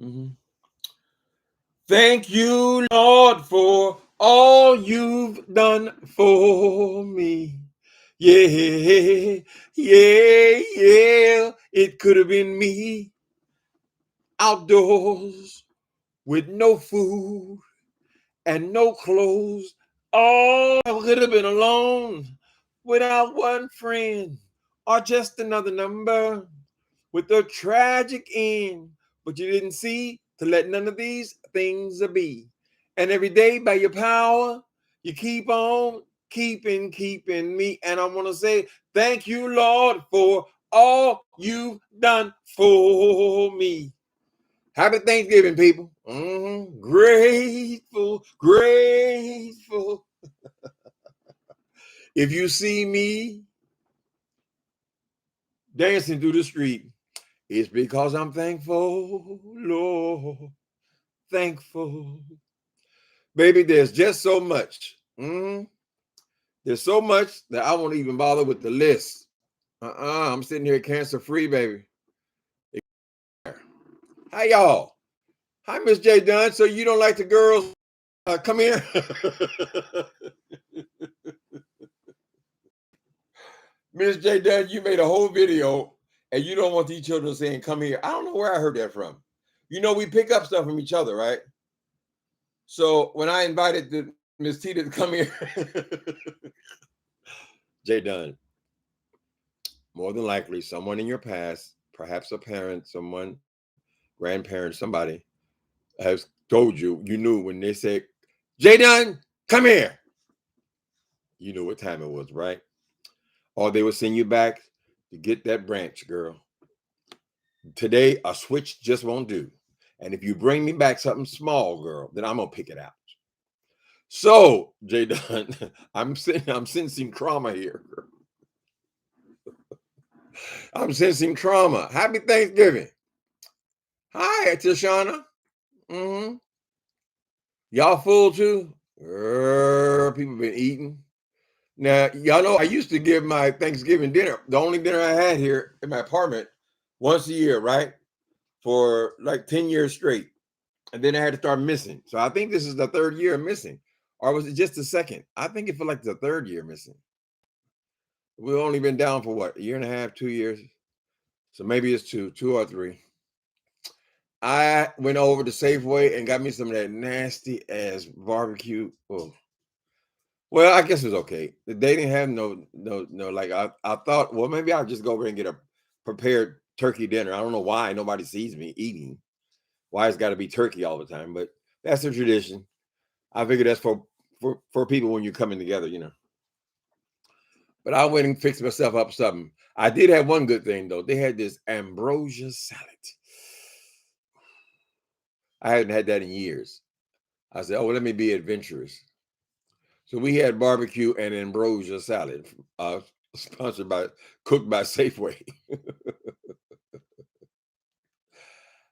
Mhm. Thank you, Lord, for all you've done for me. Yeah, yeah. It could have been me outdoors with no food and no clothes. Oh, I could have been alone without one friend or just another number with a tragic end. But you didn't see to let none of these things be. And every day by your power, you keep on keeping me. And I want to say, thank you, Lord, for all you've done for me. Happy Thanksgiving, people. Grateful, grateful. If you see me dancing through the street, it's because I'm thankful, Lord. Thankful. Baby, there's just so much. There's so much that I won't even bother with the list. I'm sitting here cancer free, baby. Hi, y'all. Hi, Miss J. Dunn. So you don't like the girls? Come here. Miss J. Dunn, you made a whole video and you don't want these children saying, come here. I don't know where I heard that from. You know, we pick up stuff from each other, right? So when I invited Miss Tita to come here, J. Dunn, more than likely someone in your past, perhaps a parent, someone, grandparent, somebody has told you, you knew when they said, J. Dunn, come here. You knew what time it was, right? Or they would send you back to get that branch, girl. Today, a switch just won't do. And if you bring me back something small, girl, then I'm gonna pick it out. So, J. Dunn, I'm sensing trauma here. I'm sensing trauma. Happy Thanksgiving. Hi, Tashana. Mm-hmm. Y'all full too? People been eating. Now, y'all know I used to give my Thanksgiving dinner, the only dinner I had here in my apartment, once a year, right? For like 10 years straight. And then I had to start missing. So I think this is the third year missing. Or was it just the second? I think it felt like the third year missing. We've only been down for what, a year and a half, 2 years? So maybe it's two or three. I went over to Safeway and got me some of that nasty ass barbecue. Oh. Well, I guess it was okay. They didn't have no. Like I thought. Well, maybe I'll just go over and get a prepared turkey dinner. I don't know why nobody sees me eating. Why it's got to be turkey all the time, but that's a tradition. I figure that's for people when you're coming together, you know. But I went and fixed myself up something. I did have one good thing though. They had this ambrosia salad. I hadn't had that in years. I said, "Oh, well, let me be adventurous." So we had barbecue and ambrosia salad, sponsored by, cooked by Safeway.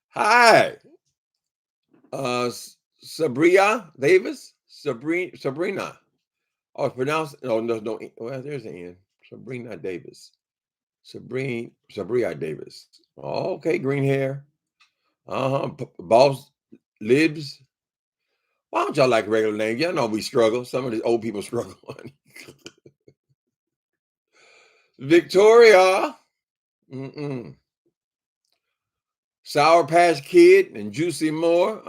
Hi, Sabria Davis, Sabrina. Oh, it's pronounced. No. Well, there's an N. Sabrina Davis. Sabria Davis. Oh, okay, green hair. Boss libs. Why don't y'all like regular names? Y'all know we struggle. Some of these old people struggle. Victoria. Mm-mm. Sour Patch Kid and Juicy Moore.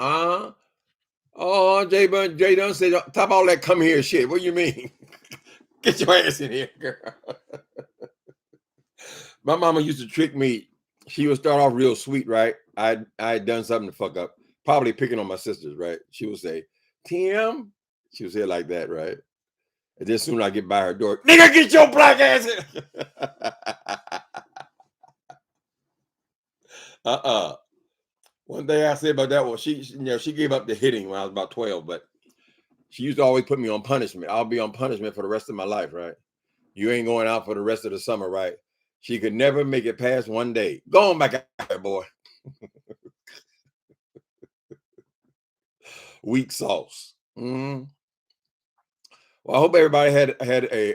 Oh, Jay Dunn said, top all that come here shit. What do you mean? Get your ass in here, girl. My mama used to trick me. She would start off real sweet, right? I had done something to fuck up, probably picking on my sisters, right? She would say, Tim. She would say it like that, right? And then soon I get by her door, nigga, get your black ass in. One thing I said about that was she gave up the hitting when I was about 12, but she used to always put me on punishment. I'll be on punishment for the rest of my life, right? You ain't going out for the rest of the summer, right? She could never make it past one day. Go on back out there, boy. Weak sauce. Mm-hmm. Well, I hope everybody had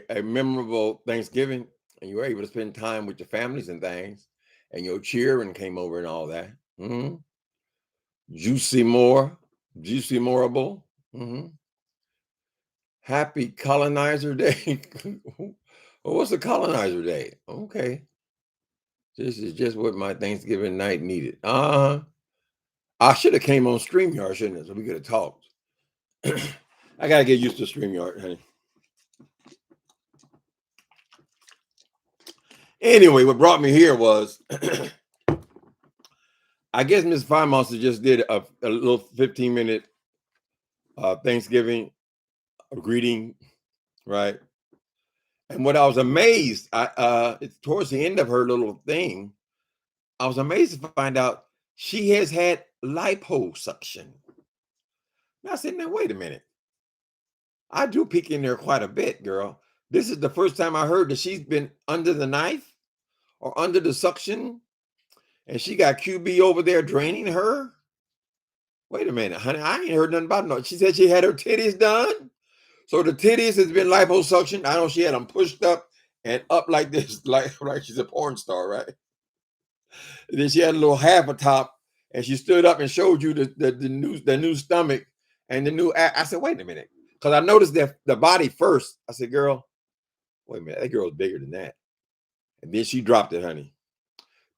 a memorable Thanksgiving and you were able to spend time with your families and things, and your cheering came over and all that. Mm-hmm. Juicy more, juicy moreable. Happy colonizer day. Well, what's a colonizer day? Okay. This is just what my Thanksgiving night needed. I should have came on StreamYard, shouldn't it? So we could have talked. I gotta get used to StreamYard, honey. Anyway, what brought me here was I guess Miss FYE Monster just did a little 15-minute Thanksgiving greeting, right? And what I was amazed, it's towards the end of her little thing, I was amazed to find out she has had liposuction. Now I said, now wait a minute. I do peek in there quite a bit, girl. This is the first time I heard that she's been under the knife or under the suction, and she got QB over there draining her. Wait a minute, honey. I ain't heard nothing about no. She said she had her titties done. So the titties has been liposuction. I know she had them pushed up and up like this, like she's a porn star, right? And then she had a little half a top, and she stood up and showed you the new stomach and the new. I said, wait a minute, because I noticed that the body first. I said, girl, wait a minute, that girl's bigger than that. And then she dropped it, honey.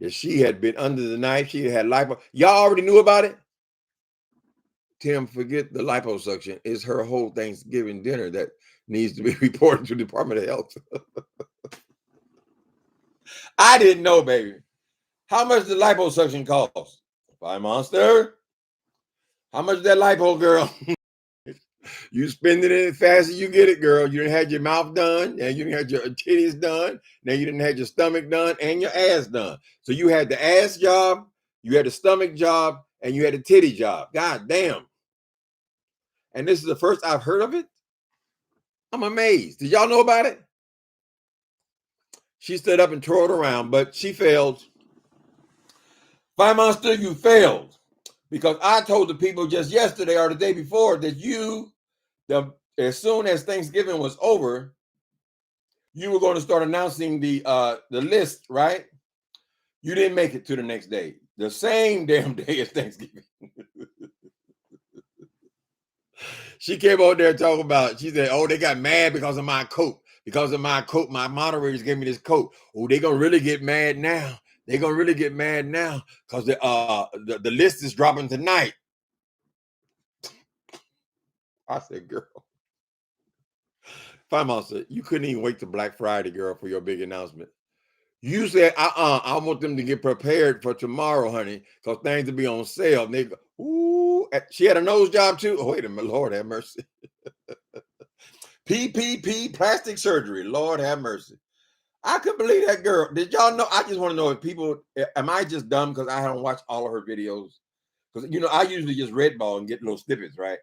That she had been under the knife. She had lipo. Y'all already knew about it. Tim, forget the liposuction. It's her whole Thanksgiving dinner that needs to be reported to the Department of Health. I didn't know, baby. How much did liposuction cost? FYE Monster. How much that lipo, girl? You spending it as fast as you get it, girl. You didn't have your mouth done, and you didn't have your titties done. Now you didn't have your stomach done and your ass done. So you had the ass job, you had the stomach job, and you had the titty job. God damn. And this is the first I've heard of it. I'm amazed. Did y'all know about it? She stood up and twirled around, but she failed. FYE Monster, you failed. Because I told the people just yesterday or the day before that as soon as Thanksgiving was over, you were going to start announcing the list, right? You didn't make it to the next day. The same damn day as Thanksgiving. She came out there talking about, she said, oh, they got mad because of my coat. Because of my coat, my moderators gave me this coat. Oh, they're going to really get mad now. They're going to really get mad now because the list is dropping tonight. I said, girl. FYE Monster, you couldn't even wait to Black Friday, girl, for your big announcement. You said, I want them to get prepared for tomorrow, honey, because things will be on sale. And they go, ooh, she had a nose job too. Oh, wait a minute, Lord have mercy. PPP, plastic surgery. Lord have mercy. I couldn't believe that girl. Did y'all know? I just want to know if people, am I just dumb because I haven't watched all of her videos? Because, I usually just red ball and get little snippets, right?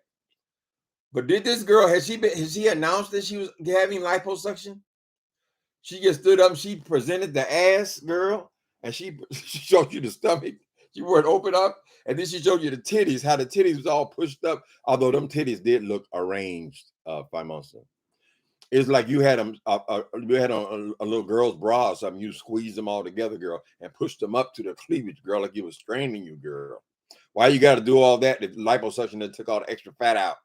But did this girl, has she announced that she was having liposuction? She just stood up and she presented the ass, girl, and she showed you the stomach. She wore it open up, and then she showed you the titties, how the titties was all pushed up, although them titties did look arranged, FYE Monster. It's like you had them, you had on a little girl's bra or something. You squeezed them all together, girl, and pushed them up to the cleavage, girl, like it was straining you, girl. Why you got to do all that? The liposuction that took all the extra fat out.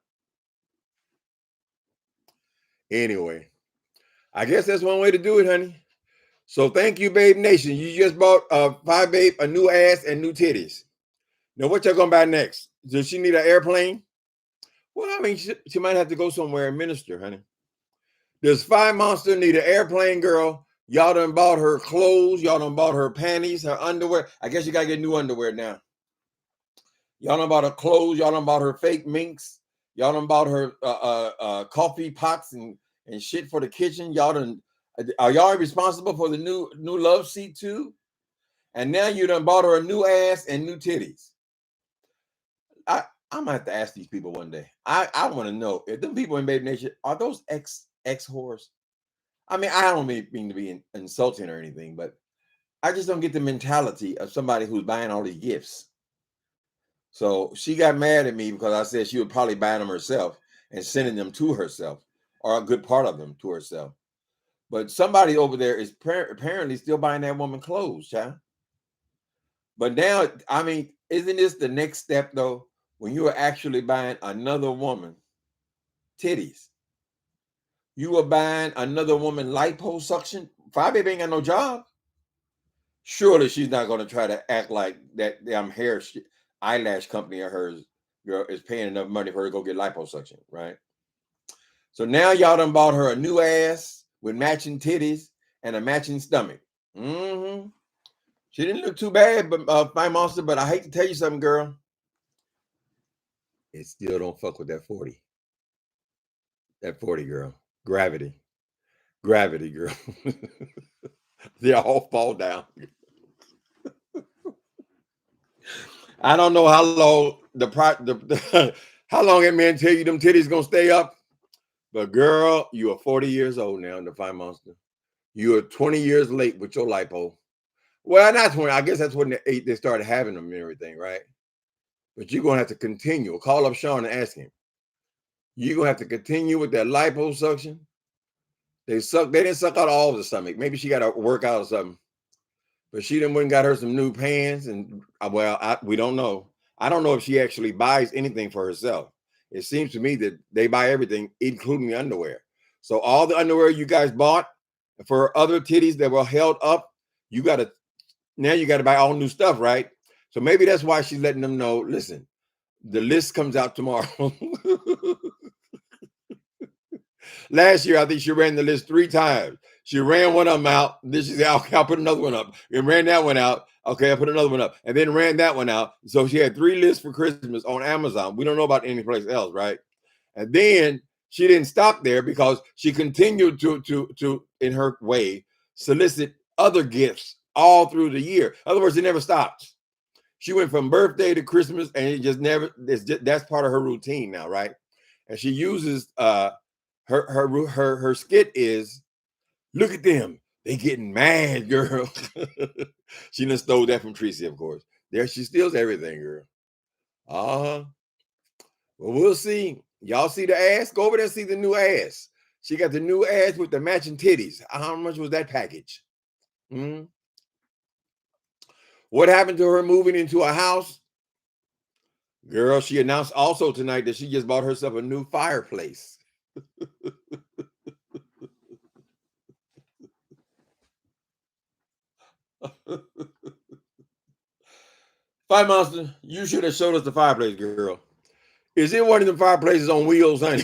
Anyway, I guess that's one way to do it, honey. So thank you, Babe Nation. You just bought FYE Babe a new ass and new titties. Now what y'all gonna buy next? Does she need an airplane? Well, I mean, she might have to go somewhere and minister, honey. Does FYE Monster need an airplane, girl? Y'all done bought her clothes. Y'all done bought her panties, her underwear. I guess you gotta get new underwear now. Y'all done bought her clothes. Y'all done bought her fake minks. Y'all done bought her coffee pots and shit for the kitchen. Y'all done. Are y'all responsible for the new love seat too? And now you done bought her a new ass and new titties. I'm gonna have to ask these people one day. I want to know if them people in Babe Nation are those ex whores. I mean, I don't mean to be insulting or anything, but I just don't get the mentality of somebody who's buying all these gifts. So she got mad at me because I said she would probably buy them herself and sending them to herself, or a good part of them to herself. But somebody over there is apparently still buying that woman clothes, child. But now, I mean, isn't this the next step though? When you are actually buying another woman titties, you are buying another woman liposuction. FYE Baby ain't got no job. Surely she's not going to try to act like that damn eyelash company of hers, girl, is paying enough money for her to go get liposuction, right? So now y'all done bought her a new ass with matching titties and a matching stomach. Mm-hmm. She didn't look too bad, but FYE Monster. But I hate to tell you something, girl. It still don't fuck with that 40. That 40, girl. Gravity, girl. They all fall down. I don't know how long how long that man tell you them titties gonna stay up, but girl, you are 40 years old now in the FYE Monster. You are 20 years late with your lipo. Well, not 20. I guess that's when they started having them and everything, right? But you're gonna have to continue. Call up Sean and ask him. You're gonna have to continue with that liposuction. They didn't suck out all of the stomach. Maybe she got to work out or something. But she done went and got her some new pants, and we don't know. I don't know if she actually buys anything for herself. It seems to me that they buy everything, including the underwear. So all the underwear you guys bought for other titties that were held up, you got to buy all new stuff, right? So maybe that's why she's letting them know, listen, the list comes out tomorrow. Last year, I think she ran the list 3 times. She ran one of them out. Then she said, okay, I'll put another one up. And ran that one out. Okay, I'll put another one up. And then ran that one out. So she had 3 lists for Christmas on Amazon. We don't know about any place else, right? And then she didn't stop there because she continued to in her way, solicit other gifts all through the year. In other words, it never stops. She went from birthday to Christmas, and it just never, that's part of her routine now, right? And she uses her skit is, look at them, they getting mad, girl. She done stole that from Tracy, of course. There, she steals everything, girl. Well, we'll see. Y'all see the ass? Go over there and see the new ass. She got the new ass with the matching titties. How much was that package? What happened to her moving into a house? Girl, she announced also tonight that she just bought herself a new fireplace. FYE Monster, you should have showed us the fireplace, girl. Is it one of the fireplaces on wheels, honey?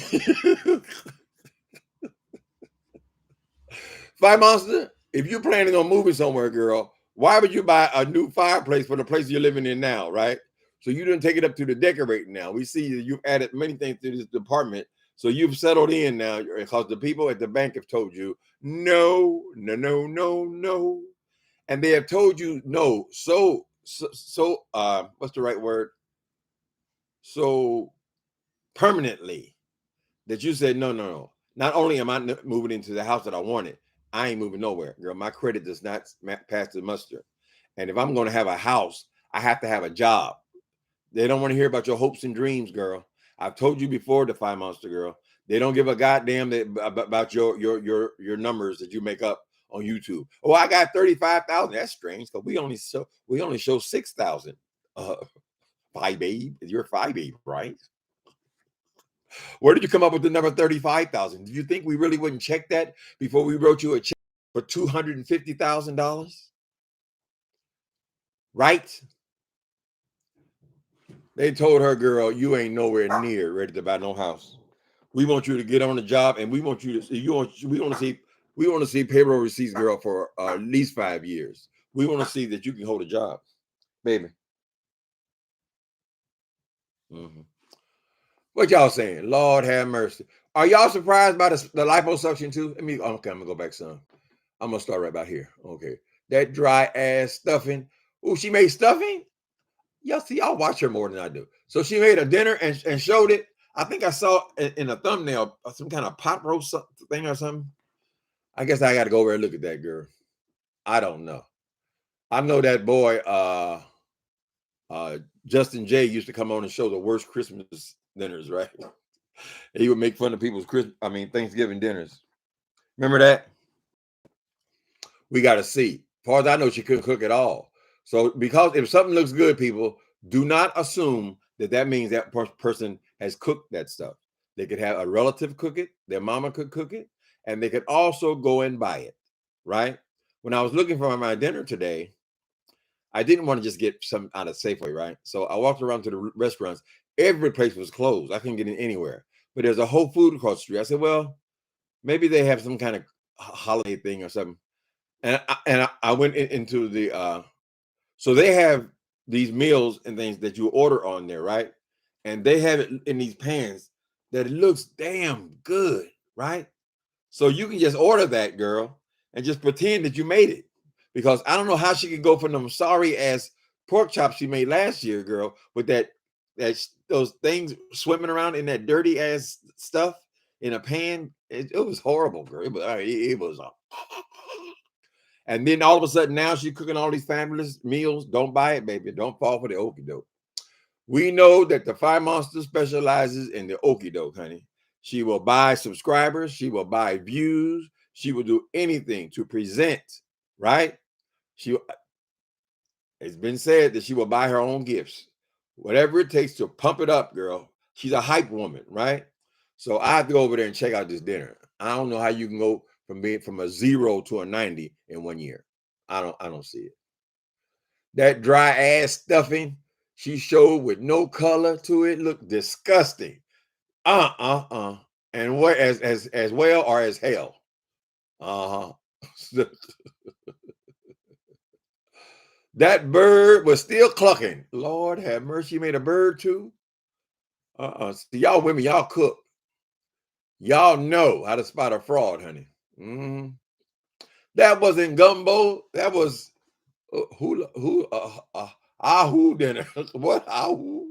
FYE Monster, if you're planning on moving somewhere, girl, why would you buy a new fireplace for the place you're living in now, right? So you didn't take it up to the decorating now. We see you've added many things to this department. So you've settled in now because the people at the bank have told you, no. And they have told you no. So what's the right word? So permanently that you said, no. Not only am I moving into the house that I wanted, I ain't moving nowhere, girl. My credit does not pass the muster. And if I'm going to have a house, I have to have a job. They don't want to hear about your hopes and dreams, girl. I've told you before, the FYE Monster, girl. They don't give a goddamn about your numbers that you make up on YouTube. Oh, I got 35,000. That's strange because we only show 6,000. FYE Babe, you're FYE Babe, right? Where did you come up with the number 35,000? Do you think we really wouldn't check that before we wrote you a check for $250,000? Right? They told her, girl, you ain't nowhere near ready to buy no house. We want you to get on the job, and we want you to see. We want to see payroll receipts, girl, for at least 5 years. We want to see that you can hold a job, baby. What y'all saying? Lord have mercy. Are y'all surprised by the liposuction too? Okay, I'm gonna go back some. I'm gonna start right about here. Okay, that dry ass stuffing. Oh, she made stuffing. Y'all see, y'all watch her more than I do. So she made a dinner and showed it. I think I saw in a thumbnail some kind of pot roast thing or something. I guess I got to go over and look at that girl. I don't know. I know that boy, Justin J used to come on and show the worst Christmas dinners, right? He would make fun of people's Thanksgiving dinners. Remember that? We got to see. As far as I know, she couldn't cook at all. So because if something looks good, people do not assume that that means that person has cooked that stuff. They could have a relative cook it, their mama could cook it, and they could also go and buy it, right? When I was looking for my dinner today, I didn't want to just get some out of Safeway, right? So I walked around to the restaurants. Every place was closed. I couldn't get in anywhere. But there's a Whole Food across the street. I said, well, maybe they have some kind of holiday thing or something. And I went into the so they have these meals and things that you order on there, right? And they have it in these pans that it looks damn good, right? So you can just order that, girl, and just pretend that you made it. Because I don't know how she could go from them sorry ass pork chops she made last year, girl, with those things swimming around in that dirty ass stuff in a pan. It was horrible, girl. It was and then all of a sudden now she's cooking all these fabulous meals. Don't buy it, baby. Don't fall for the okie doke. We know that the FYE Monster specializes in the okie doke, honey. She will buy subscribers. She will buy views. She will do anything to present, right? It's been said that she will buy her own gifts. Whatever it takes to pump it up, girl. She's a hype woman, right? So I have to go over there and check out this dinner. I don't know how you can go from a 0 to a 90 in 1 year. I don't see it. That dry ass stuffing she showed with no color to it looked disgusting. And what as well or as hell. Uh-huh. That bird was still clucking. Lord have mercy, made a bird too. See, y'all women, y'all cook. Y'all know how to spot a fraud, honey. That wasn't gumbo. That was ahu dinner. What ahu?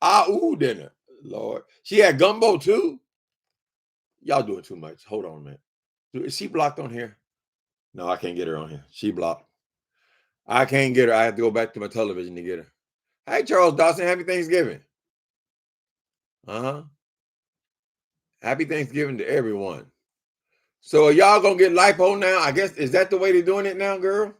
Ahu dinner. Lord, she had gumbo too. Y'all doing too much. Hold on a minute. Is she blocked on here? No, I can't get her on here. She blocked. I can't get her. I have to go back to my television to get her. Hey, Charles Dawson, happy Thanksgiving. Happy Thanksgiving to everyone. So are y'all gonna get lipo now? I guess, is that the way they're doing it now, girl?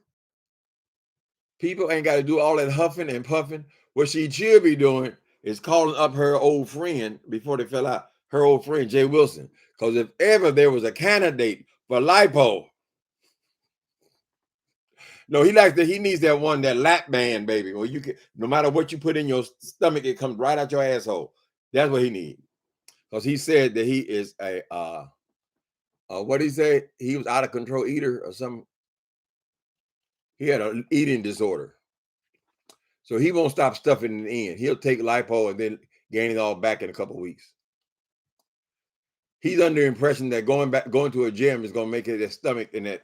People ain't got to do all that huffing and puffing. What she should be doing is calling up her old friend before they fell out, her old friend, Jay Wilson. Because if ever there was a candidate for lipo, no, he needs that one, that lap band, baby. Where you can, no matter what you put in your stomach, it comes right out your asshole. That's what he needs. Because he said that he is a what did he say? He was out of control eater or something. He had an eating disorder. So he won't stop stuffing in the end. He'll take lipo and then gain it all back in a couple of weeks. He's under the impression that going to a gym is gonna make it that stomach and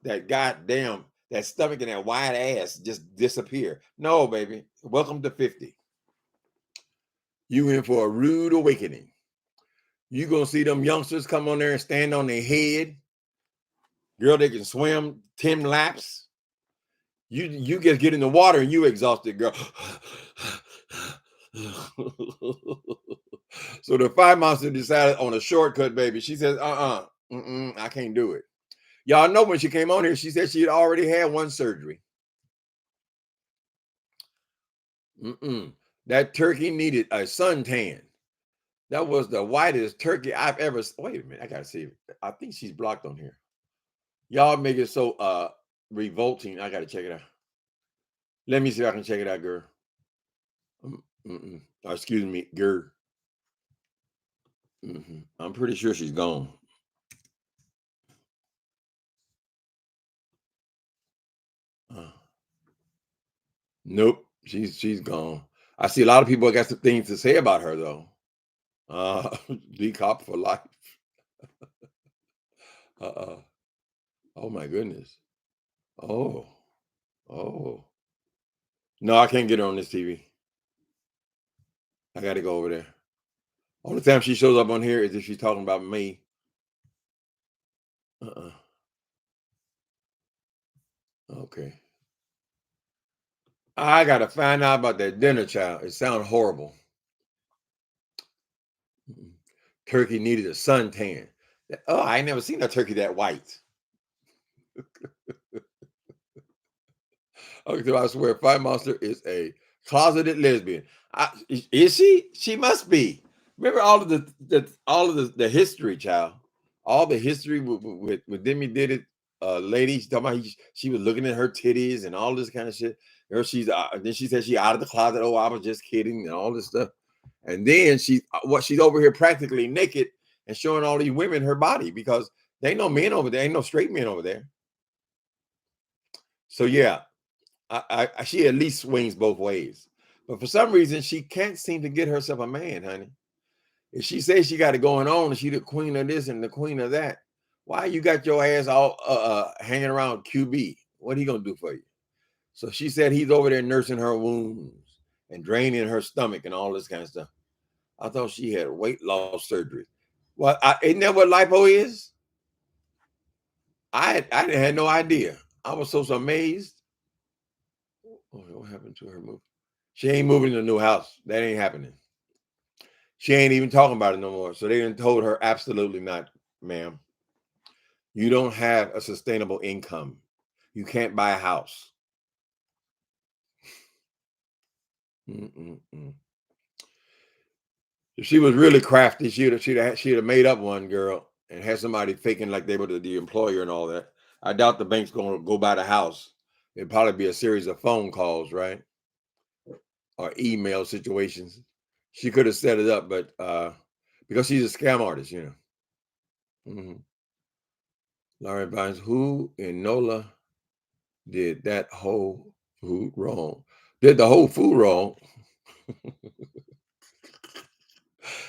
that goddamn that stomach and that wide ass just disappear. No, baby. Welcome to 50. You in for a rude awakening. You gonna see them youngsters come on there and stand on their head. Girl, they can swim 10 laps. You just get in the water and you exhausted, girl. So the FYE Monster decided on a shortcut, baby. She says, I can't do it. Y'all know when she came on here, she said she had already had one surgery. That turkey needed a suntan. That was the whitest turkey I've ever. Wait a minute, I gotta see. I think she's blocked on here. Y'all make it so revolting. I gotta check it out. Let me see if I can check it out, girl. Excuse me, girl. I'm pretty sure she's gone. Nope, she's gone. I see a lot of people got some things to say about her though. D cop for life. Oh my goodness. Oh. No, I can't get her on this TV. I got to go over there. Only time she shows up on here is if she's talking about me. Okay. I got to find out about that dinner, child. It sounds horrible. Turkey needed a suntan. Oh, I ain't never seen a turkey that white. Okay, so I swear, FYE Monster is a closeted lesbian. Is she? She must be. Remember all of the history, child. All the history with Demi did it. Lady, she talking about she was looking at her titties and all this kind of shit. Then she said she out of the closet. Oh, I was just kidding and all this stuff. And then she's over here practically naked and showing all these women her body because there ain't no men over there, ain't no straight men over there. So yeah, she at least swings both ways. But for some reason, she can't seem to get herself a man, honey. If she says she got it going on and she the queen of this and the queen of that, why you got your ass all hanging around QB? What he gonna do for you? So she said he's over there nursing her wounds and draining her stomach and all this kind of stuff. I thought she had weight loss surgery. Well, isn't that what lipo is? I had no idea. I was so amazed. Oh, what happened to her move? She ain't moving to a new house. That ain't happening. She ain't even talking about it no more. So they done told her, absolutely not, ma'am. You don't have a sustainable income. You can't buy a house. If she was really crafty, she'd have made up one, girl, and had somebody faking like they were the employer and all that. I doubt the bank's going to go buy the house. It'd probably be a series of phone calls, right? Or email situations. She could have set it up, but because she's a scam artist, you know. Lauren Vines, who in NOLA did that whole food wrong? Did the whole food wrong?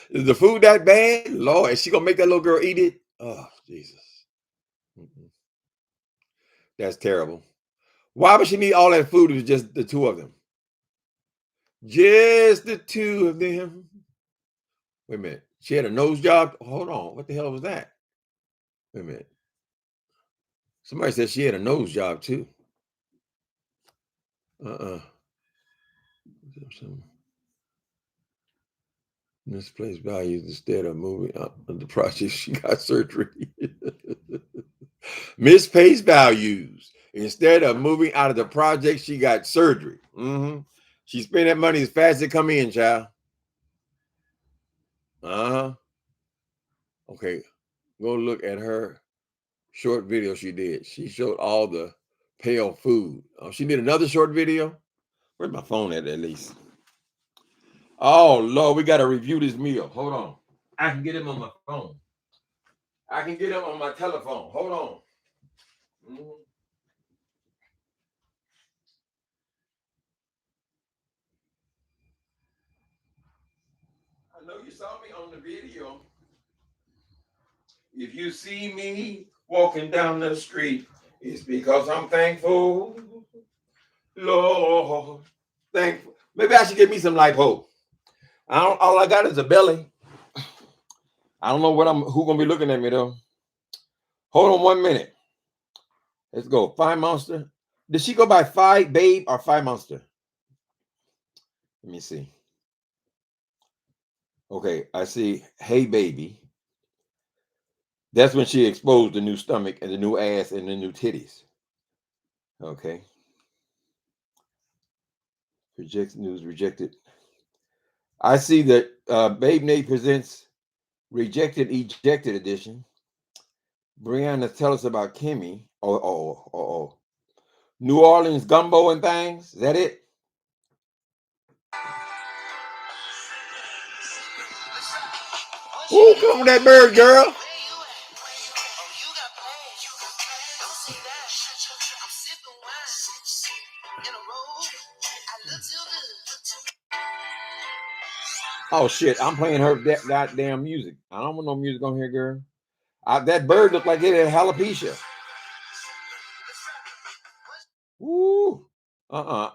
Is the food that bad? Lord, is she gonna make that little girl eat it? Oh, Jesus. That's terrible. Why would she need all that food if it's just the two of them? Just the two of them. Wait a minute. She had a nose job? Hold on. What the hell was that? Wait a minute. Somebody said she had a nose job too. Misplaced values instead of moving up the project. She got surgery. Misplaced values. Instead of moving out of the project, she got surgery. She spent that money as fast as it come in, child. Okay, go look at her short video she did. She showed all the pale food. She did another short video. Where's my phone at least? Oh, Lord, we got to review this meal. Hold on. I can get him on my phone. I can get him on my telephone. Hold on. I know you saw me on the video. If you see me walking down the street, it's because I'm thankful. Lord, thankful. Maybe I should get me some lipo. All I got is a belly. I don't know who gonna be looking at me though. Hold on 1 minute. Let's go. FYE Monster. Did she go by FYE Babe or FYE Monster? Let me see. Okay, I see. Hey baby. That's when she exposed the new stomach and the new ass and the new titties. Okay. Project news rejected. I see that Babe Nate presents Rejected Ejected Edition. Brianna, tell us about Kimmy. Oh. New Orleans gumbo and things. Is that it? Ooh, come on that bird, girl. Oh shit, I'm playing her that goddamn music. I don't want no music on here, girl. That bird looked like it had alopecia. Woo. We're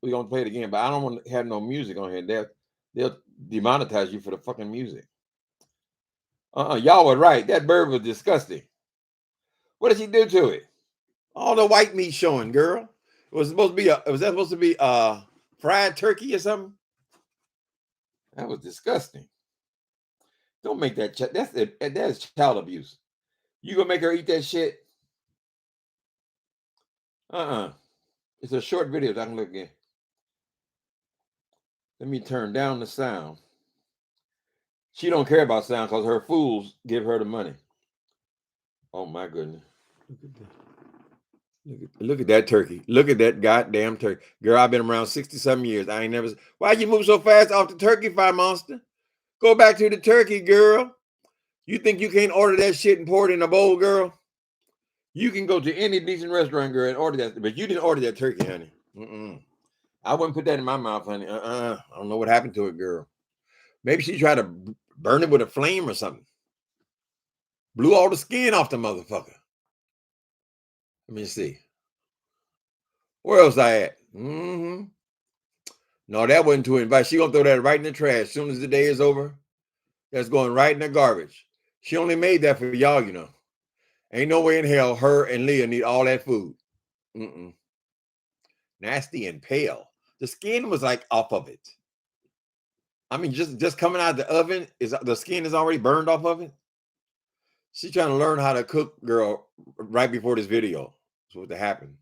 gonna play it again, but I don't want to have no music on here. They'll demonetize you for the fucking music. Y'all were right. That bird was disgusting. What did she do to it? All the white meat showing, girl. Was that supposed to be fried turkey or something? That was disgusting. Don't make that. That's child abuse. You gonna make her eat that shit? It's a short video. I can look in. Let me turn down the sound. She don't care about sound because her fools give her the money. Oh my goodness. Look at that. Look at that turkey. Look at that goddamn turkey. Girl, I've been around 60-some years. I ain't never. Why you move so fast off the turkey, FYE Monster? Go back to the turkey, girl. You think you can't order that shit and pour it in a bowl, girl? You can go to any decent restaurant, girl, and order that. But you didn't order that turkey, honey. I wouldn't put that in my mouth, honey. I don't know what happened to it, girl. Maybe she tried to burn it with a flame or something. Blew all the skin off the motherfucker. Let me see. Where else I at? No, that wasn't to invite. She gonna throw that right in the trash as soon as the day is over. That's going right in the garbage. She only made that for y'all, you know. Ain't no way in hell her and Leah need all that food. Nasty and pale. The skin was like off of it. I mean, just coming out of the oven, the skin is already burned off of it. She's trying to learn how to cook, girl, right before this video. That's what happened.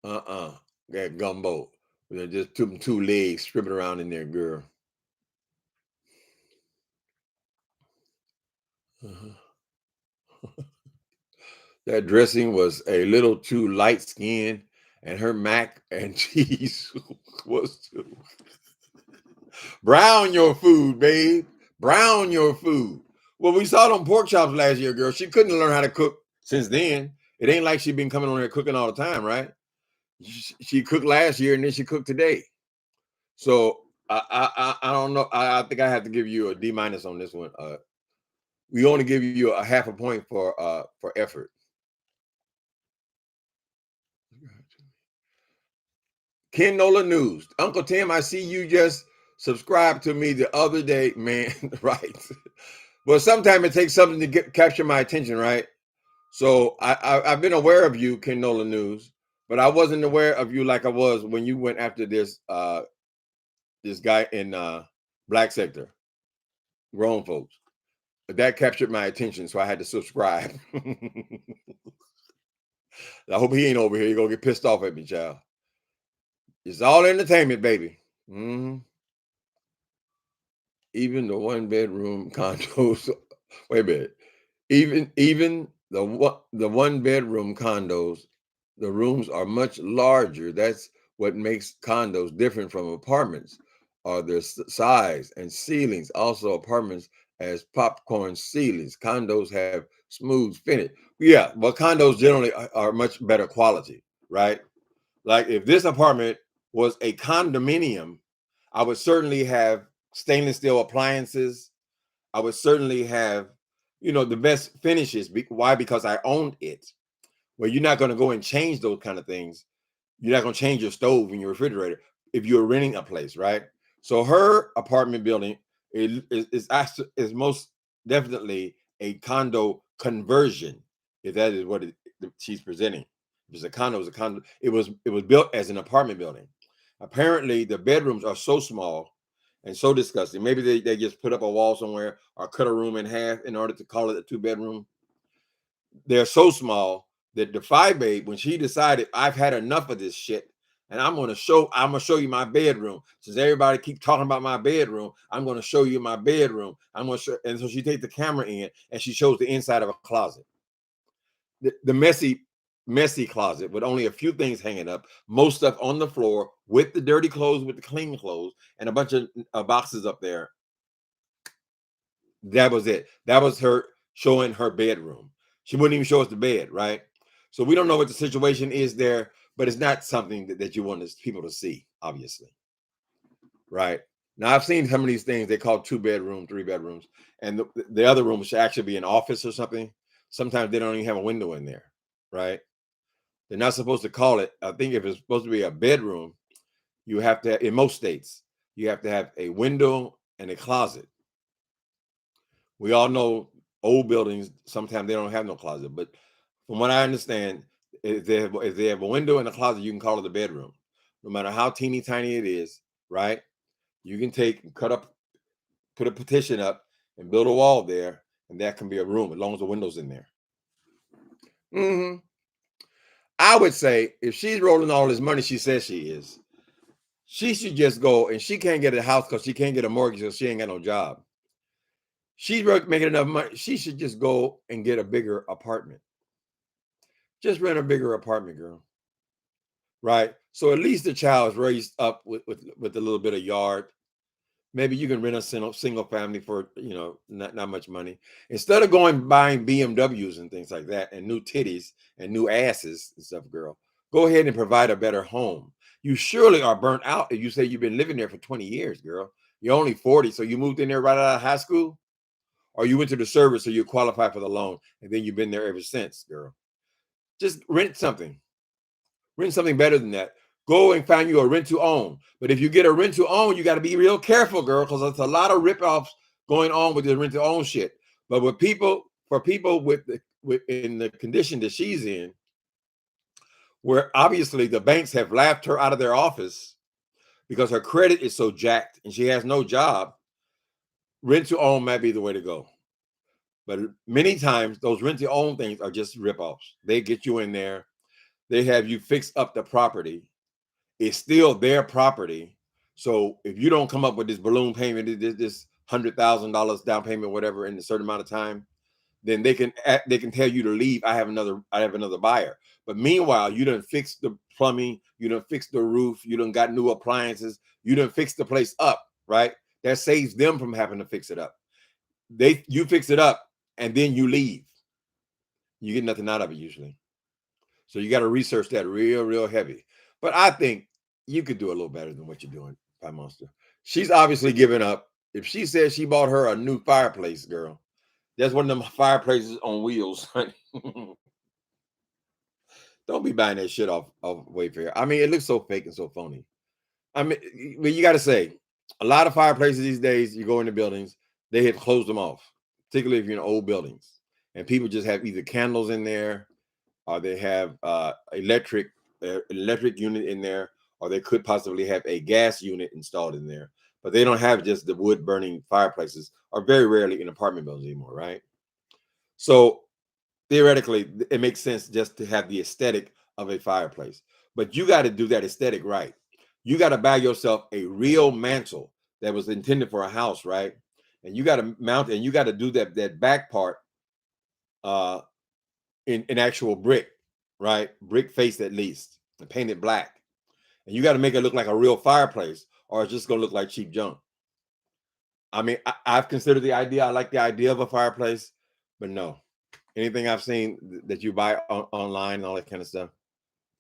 That gumbo. Just two legs stripping around in there, girl. That dressing was a little too light skinned, and her mac and cheese was too. Brown your food, babe. Brown your food. Well, we saw them pork chops last year, girl. She couldn't learn how to cook since then. It ain't like she's been coming on here cooking all the time, right? She cooked last year and then she cooked today. So I don't know. I think I have to give you a D- on this one. We only give you a half a point for effort. Ken Nola News. Uncle Tim, I see you just subscribed to me the other day, man. Right. Well, sometimes it takes something to capture my attention, right? So I've been aware of you, Ken Nola News, but I wasn't aware of you like I was when you went after this this guy in Black Sector, grown folks. But that captured my attention, so I had to subscribe. I hope he ain't over here. You're gonna get pissed off at me, child. It's all entertainment, baby. Even the one-bedroom condos. Wait a minute. Even the one-bedroom condos, the rooms are much larger. That's what makes condos different from apartments, are their size and ceilings. Also, apartments as popcorn ceilings. Condos have smooth finish. Yeah, but condos generally are much better quality, right? Like if this apartment was a condominium, I would certainly have stainless steel appliances. I would certainly have, the best finishes. Why? Because I owned it. Well, you're not going to go and change those kind of things. You're not going to change your stove and your refrigerator if you're renting a place, right? So her apartment building is most definitely a condo conversion, if that is what she's presenting. If it's a condo, it's a condo. It was built as an apartment building. Apparently, the bedrooms are so small and so disgusting. Maybe they just put up a wall somewhere or cut a room in half in order to call it a 2-bedroom. They're so small that the FYE babe, when she decided I've had enough of this shit, and I'm gonna show you my bedroom. Since everybody keeps talking about my bedroom, I'm gonna show you my bedroom. I'm gonna show, and so she takes the camera in and she shows the inside of a closet. The messy closet with only a few things hanging up, most stuff on the floor with the dirty clothes, with the clean clothes, and a bunch of boxes up there. That was it. That was her showing her bedroom. She wouldn't even show us the bed, right? So we don't know what the situation is there, but it's not something that you want people to see, obviously, right? Now I've seen some of these things they call 2-bedroom, 3 bedrooms, and the other room should actually be an office or something. Sometimes they don't even have a window in there, right? They're not supposed to call it. I think if it's supposed to be a bedroom, you have to, in most states, you have to have a window and a closet. We all know old buildings, sometimes they don't have no closet, but from what I understand, if they have a window and a closet, you can call it a bedroom. No matter how teeny tiny it is, right? You can put a petition up and build a wall there, and that can be a room as long as the window's in there. I would say if she's rolling all this money she says she is, she should just go, and she can't get a house because she can't get a mortgage because she ain't got no job. She's making enough money. She should just go and get a bigger apartment. Just rent a bigger apartment, girl. Right? So at least the child is raised up with a little bit of yard. Maybe you can rent a single family for, not much money. Instead of going buying BMWs and things like that and new titties and new asses and stuff, girl, go ahead and provide a better home. You surely are burnt out if you say you've been living there for 20 years, girl. You're only 40, so you moved in there right out of high school, or you went to the service so you qualify for the loan, and then you've been there ever since, girl. Just rent something. Rent something better than that. Go and find you a rent to own. But if you get a rent to own, you got to be real careful, girl, because there's a lot of ripoffs going on with the rent to own shit. But for people in the condition that she's in, where obviously the banks have laughed her out of their office because her credit is so jacked and she has no job, rent to own might be the way to go. But many times those rent to own things are just ripoffs. They get you in there. They have you fix up the property. It's still their property. So if you don't come up with this balloon payment, this $100,000 down payment, whatever, in a certain amount of time, then they can tell you to leave. I have another buyer. But meanwhile, you done fixed the plumbing, you done fixed the roof, you done got new appliances, you done fixed the place up, right? That saves them from having to fix it up. You fix it up and then you leave. You get nothing out of it usually. So you got to research that real heavy. But I think you could do a little better than what you're doing, FYE Monster. She's obviously given up. If she says she bought her a new fireplace, girl, that's one of them fireplaces on wheels, honey. Don't be buying that shit off Wayfair. I mean, it looks so fake and so phony. I mean, you got to say, a lot of fireplaces these days, you go into buildings, they have closed them off, particularly if you're in old buildings. And people just have either candles in there, or they have electric unit in there, or they could possibly have a gas unit installed in there. But they don't have just the wood burning fireplaces, or very rarely in apartment buildings anymore, right? So theoretically, it makes sense just to have the aesthetic of a fireplace. But you got to do that aesthetic right. You got to buy yourself a real mantle that was intended for a house, right? And you got to mount it, and you got to do that back part in actual brick, right? Brick face at least, and paint it black. And you got to make it look like a real fireplace, or it's just gonna look like cheap junk. I mean, I've considered the idea. I like the idea of a fireplace, but no. Anything I've seen that you buy online and all that kind of stuff,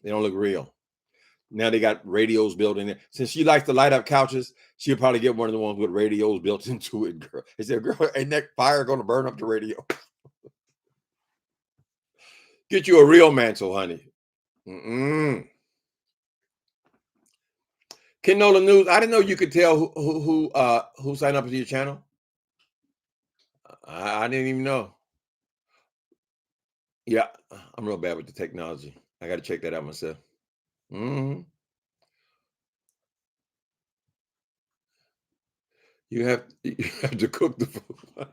they don't look real. Now they got radios built in it. Since she likes to light up couches, she'll probably get one of the ones with radios built into it, girl. They said, girl, ain't that fire gonna burn up the radio? Get you a real mantle, honey. Kenola News. I didn't know you could tell who signed up to your channel. I didn't even know. Yeah, I'm real bad with the technology. I got to check that out myself. You have to cook the food.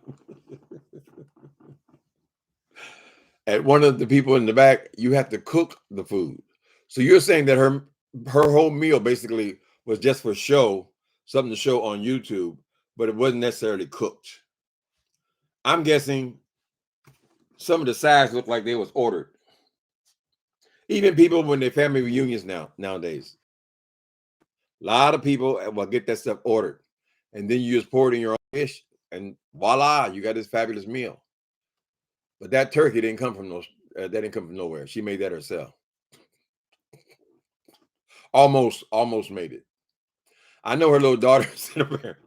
At one of the people in the back, you have to cook the food. So you're saying that her whole meal basically was just for show, something to show on YouTube, but it wasn't necessarily cooked. I'm guessing some of the sides look like they was ordered. Even people when they family reunions nowadays, a lot of people will get that stuff ordered, and then you just pour it in your own dish, and voila, you got this fabulous meal. But that turkey didn't come from that didn't come from nowhere. She made that herself. Almost made it. I know her little daughter sitting up there.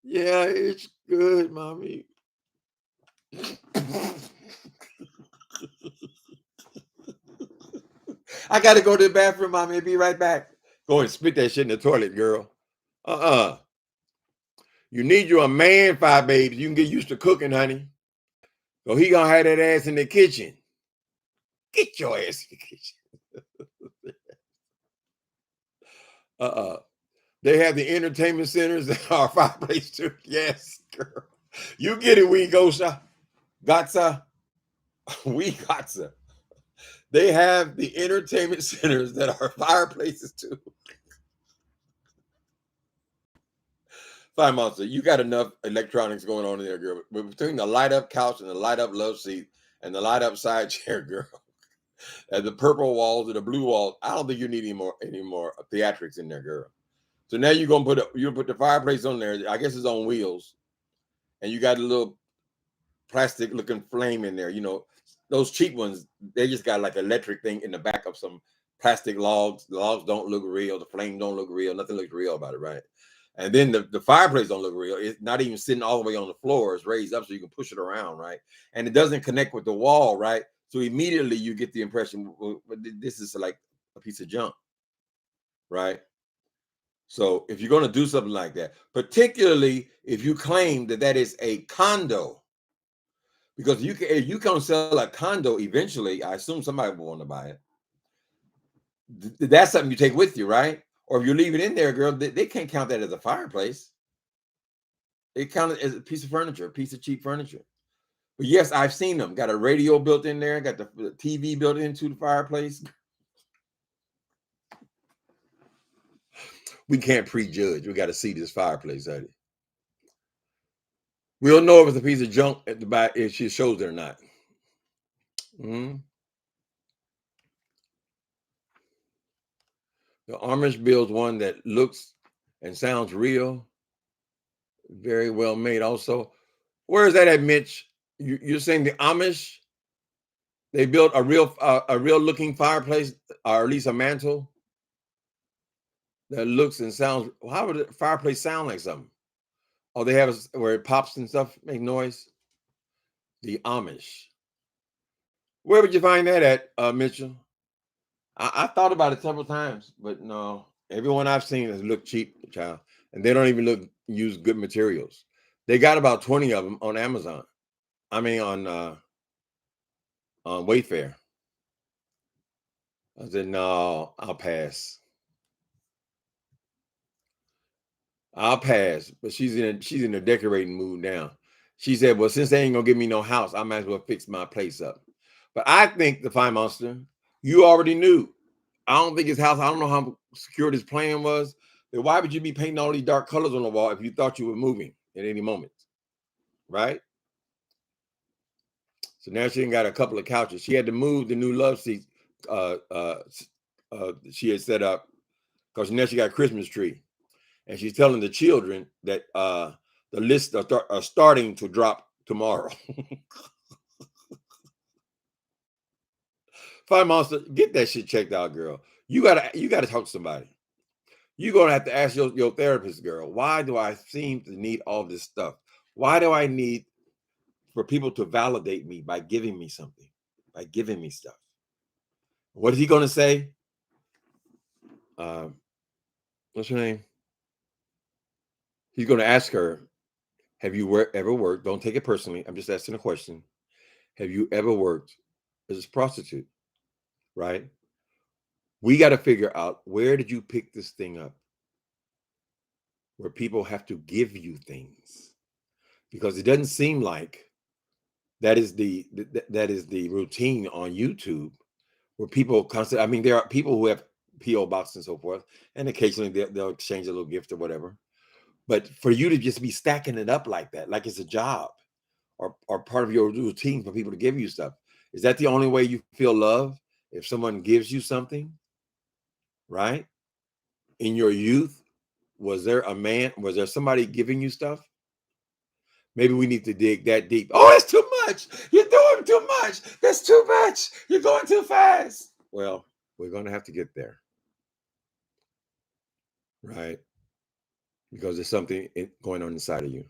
Yeah, it's good, mommy. I gotta go to the bathroom, mommy. I'll be right back. Go and spit that shit in the toilet, girl. You need you a man, FYE babes. You can get used to cooking, honey. So he gonna have that ass in the kitchen. Get your ass in the kitchen. They have the entertainment centers that are fireplace too. Yes, girl. You get it, we go, sir. Gotcha. We got to. They have the entertainment centers that are fireplaces too. FYE Monster, you got enough electronics going on in there, girl. But between the light up couch and the light up love seat and the light up side chair, girl, and the purple walls and the blue walls, I don't think you need any more theatrics in there, girl. So now you're gonna put the fireplace on there. I guess it's on wheels, and you got a little plastic looking flame in there. You know, those cheap ones, they just got like an electric thing in the back of some plastic logs. The logs don't look real. The flame don't look real. Nothing looks real about it, right? And then the fireplace don't look real. It's not even sitting all the way on the floor. It's raised up so you can push it around, right? And it doesn't connect with the wall, right? So immediately you get the impression, well, this is like a piece of junk, right? So if you're going to do something like that, particularly if you claim that that is a condo, because if you can sell a condo eventually, I assume somebody will want to buy it. That's something you take with you, right? Or if you leave it in there, girl, they can't count that as a fireplace. They count it as a piece of furniture, a piece of cheap furniture. But yes, I've seen them. Got a radio built in there, got the TV built into the fireplace. We can't prejudge. We got to see this fireplace, honey. We'll know if it's a piece of junk at the back if she shows it or not. Mm-hmm. The Amish builds one that looks and sounds real, very well made. Also, where is that at, Mitch? You're saying the Amish they built a real looking fireplace, or at least a mantle that looks and sounds. How would a fireplace sound like something? Oh, they have where it pops and stuff, make noise. The Amish. Where would you find that at, Mitchell? I thought about it several times, but no. Everyone I've seen has looked cheap, child, and they don't even use good materials. They got about 20 of them on Amazon. I mean, on Wayfair. I said, no, I'll pass. I'll pass. But she's in a decorating mood now. She said, well, since they ain't gonna give me no house, I might as well fix my place up. But I think the FYE Monster, you already knew. I don't think his house, I don't know how secure his plan was. Then why would you be painting all these dark colors on the wall if you thought you were moving at any moment? Right? So now she ain't got a couple of couches. She had to move the new love seats she had set up because now she got a Christmas tree. And she's telling the children that the lists are starting to drop tomorrow. FYE Monster, get that shit checked out, girl. You gotta talk to somebody. You're gonna have to ask your therapist, girl. Why do I seem to need all this stuff? Why do I need for people to validate me by giving me something, by giving me stuff? What is he gonna say? What's her name? He's gonna ask her, have you ever worked? Don't take it personally. I'm just asking a question. Have you ever worked as a prostitute? Right? We got to figure out, where did you pick this thing up? Where people have to give you things, because it doesn't seem like that is the routine on YouTube, where people constantly. I mean, there are people who have PO boxes and so forth, and occasionally they'll exchange a little gift or whatever. But for you to just be stacking it up like that, like it's a job or part of your routine for people to give you stuff, is that the only way you feel love? If someone gives you something, right? In your youth, was there somebody giving you stuff? Maybe we need to dig that deep. Oh, it's too much. You're doing too much. That's too much. You're going too fast. Well, we're going to have to get there, right? Because there's something going on inside of you.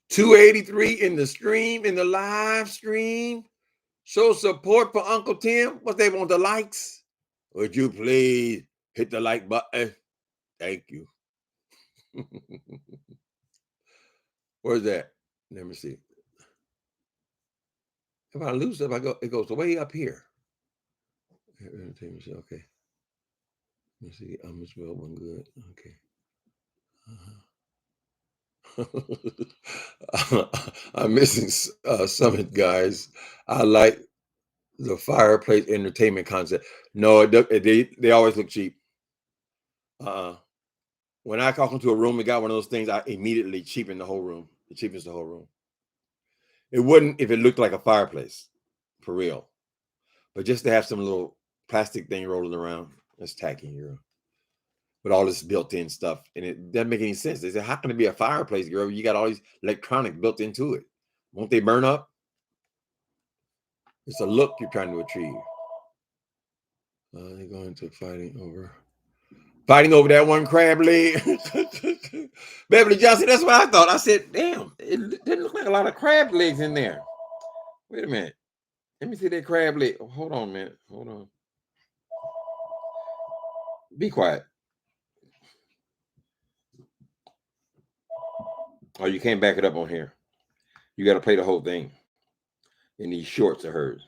283 in the live stream. Show support for Uncle Tim. What they want, the likes? Would you please hit the like button? Thank you. Where's that? Let me see. If I lose it, it goes way up here. Okay. Let me see. I'm gonna spell one good. Okay. I'm missing Summit, guys. I like the fireplace entertainment concept. No, they always look cheap. When I walk into a room and got one of those things, I immediately cheapen the whole room. It cheapens the whole room. It wouldn't if it looked like a fireplace, for real. But just to have some little plastic thing rolling around, that's tacky, girl. With all this built-in stuff, and it doesn't make any sense. They say, how can it be a fireplace, girl? You got all these electronic built into it. Won't they burn up? It's a look you're trying to achieve. They're going to fighting over that one crab leg. Beverly Johnson, that's what I thought. I said, damn, it didn't look like a lot of crab legs in there. Wait a minute. Let me see that crab leg. Oh, hold on a minute. Hold on. Be quiet. Oh, you can't back it up on here. You got to play the whole thing in these shorts of hers.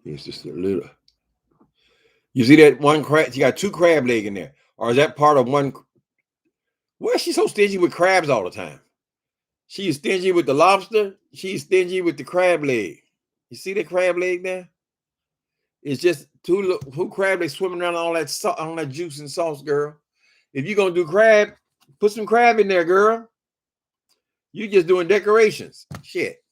It's just a little. You see that one crab? You got two crab leg in there. Or is that part of one? Why is she so stingy with crabs all the time? She's stingy with the lobster. She's stingy with the crab leg. You see that crab leg there? It's just two crab legs swimming around all that juice and sauce, girl. If you're gonna do crab, put some crab in there, girl. You just doing decorations. Shit.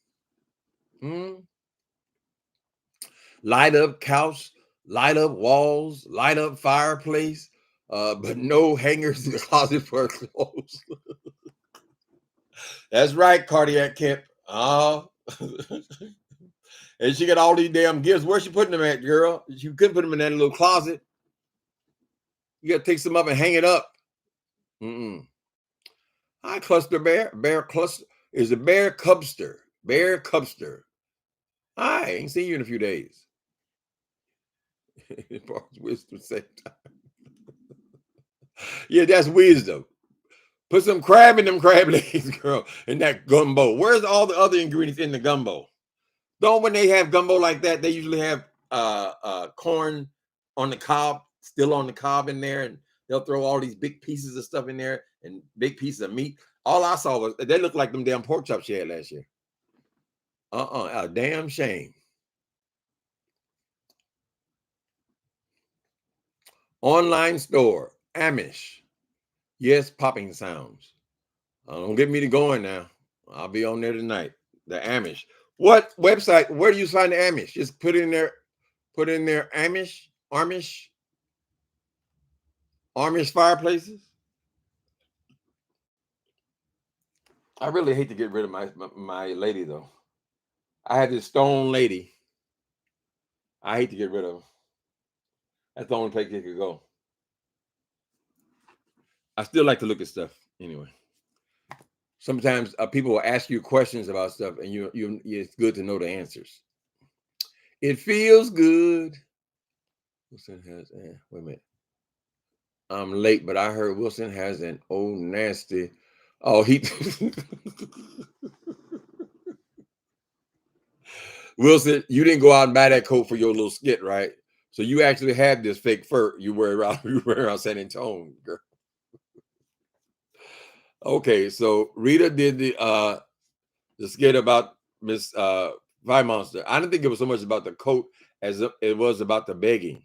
Light up couch, light up walls, light up fireplace, but no hangers in the closet for clothes. That's right, Cardiac Kemp. And she got all these damn gifts. Where's she putting them at, girl? You couldn't put them in that little closet. You got to take some up and hang it up. Hi, Cluster Bear. Bear Cluster is a Bear Cubster. Bear Cubster. Hi, I ain't seen you in a few days. Wisdom same time. Yeah, that's wisdom. Put some crab in them crab legs, girl, in that gumbo. Where's all the other ingredients in the gumbo? Don't when they have gumbo like that, they usually have corn on the cob, still on the cob in there, and they'll throw all these big pieces of stuff in there and big pieces of meat. All I saw was they looked like them damn pork chops she had last year. A damn shame. Online store, Amish. Yes, popping sounds. Don't get me to going now. I'll be on there tonight. The Amish. What website? Where do you find the Amish? Just put in there Amish fireplaces. I really hate to get rid of my lady though. I had this stone lady. I hate to get rid of her. That's the only place it could go. I still like to look at stuff anyway. Sometimes people will ask you questions about stuff, and it's good to know the answers. It feels good. Wilson has wait a minute. I'm late, but I heard Wilson has an old nasty. Oh, he Wilson, you didn't go out and buy that coat for your little skit, right? So you actually had this fake fur you wear around San Antonio, girl. Okay, so Rita did the skit about Miss FYE Monster. I didn't think it was so much about the coat as it was about the begging.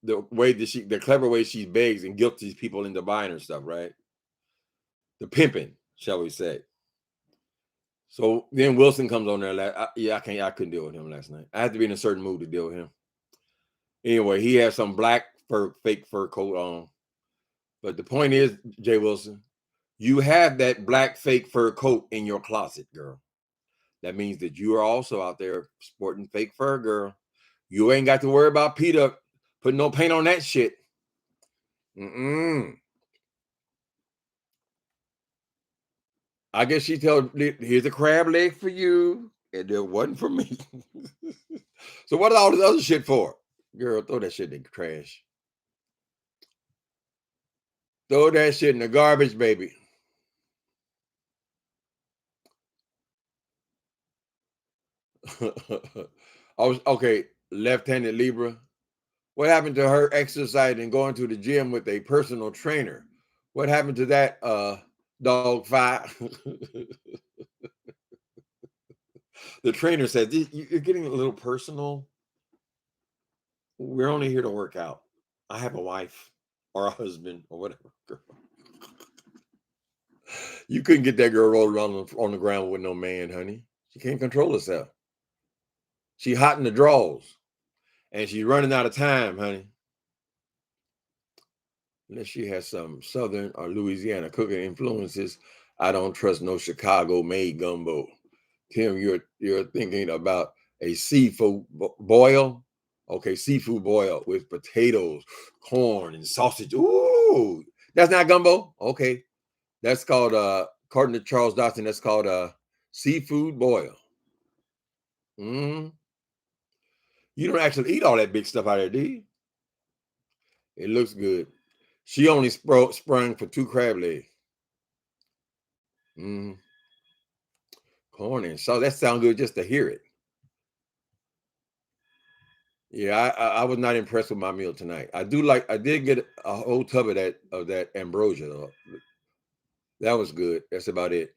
The clever way she begs and guilt these people into buying her stuff, right? The pimping, shall we say. So then Wilson comes on there. I couldn't deal with him last night. I had to be in a certain mood to deal with him. Anyway, he had some black fake fur coat on. But the point is, Jay Wilson, you have that black fake fur coat in your closet, girl. That means that you are also out there sporting fake fur, girl. You ain't got to worry about Peter putting no paint on that shit. I guess she told, here's a crab leg for you, and there wasn't for me. So what is all this other shit for? Girl, throw that shit in the trash. Throw that shit in the garbage, baby. I was okay. Left-handed Libra. What happened to her exercising and going to the gym with a personal trainer? What happened to that dog fight? The trainer said, "You're getting a little personal. We're only here to work out. I have a wife or a husband or whatever." Girl. You couldn't get that girl rolled around on the ground with no man, honey. She can't control herself. She hot in the draws, and she's running out of time, honey. Unless she has some Southern or Louisiana cooking influences, I don't trust no Chicago-made gumbo. Tim, you're thinking about a seafood boil. Okay, seafood boil with potatoes, corn, and sausage. Ooh, that's not gumbo. Okay, that's called according to Charles Dodson, that's called seafood boil. Mm. You don't actually eat all that big stuff out there, do you? It looks good. She only sprung for 2 crab legs. Mm. Corn and so that sounds good just to hear it. Yeah, I was not impressed with my meal tonight. I did get a whole tub of that ambrosia though. That was good. That's about it.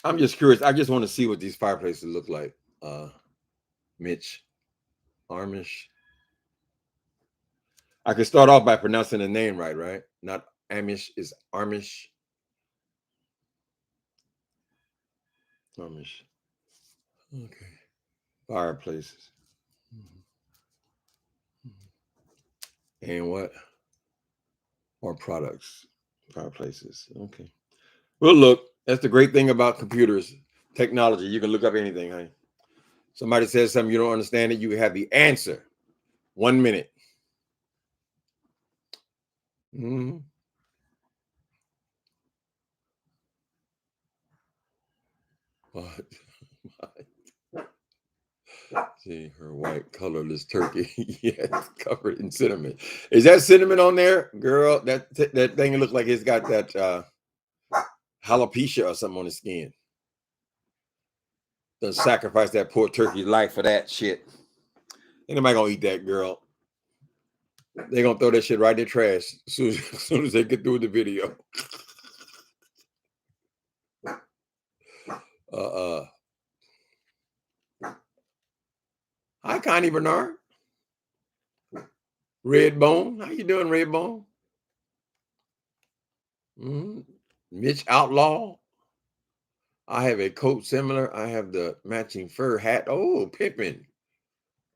I'm just curious. I just want to see what these fireplaces look like. Mitch Armish. I can start off by pronouncing the name right, right? Not Amish, is Armish. Armish. Okay. Fireplaces. And what? Or products. Fireplaces. Okay. Well, look, that's the great thing about computers, technology. You can look up anything, honey. Somebody says something you don't understand it, you have the answer. 1 minute. Mm-hmm. What? See, her white colorless turkey. Yes, covered in cinnamon. Is that cinnamon on there, girl? That thing look like it's got that alopecia or something on the skin. Done sacrifice that poor turkey's life for that shit. Ain't nobody gonna eat that, girl. They gonna throw that shit right in the trash as soon as they get through the video. Hi, Connie Bernard. Redbone. How you doing, Redbone? Mm-hmm. Mitch Outlaw. I have a coat similar. I have the matching fur hat. Oh, Pippin.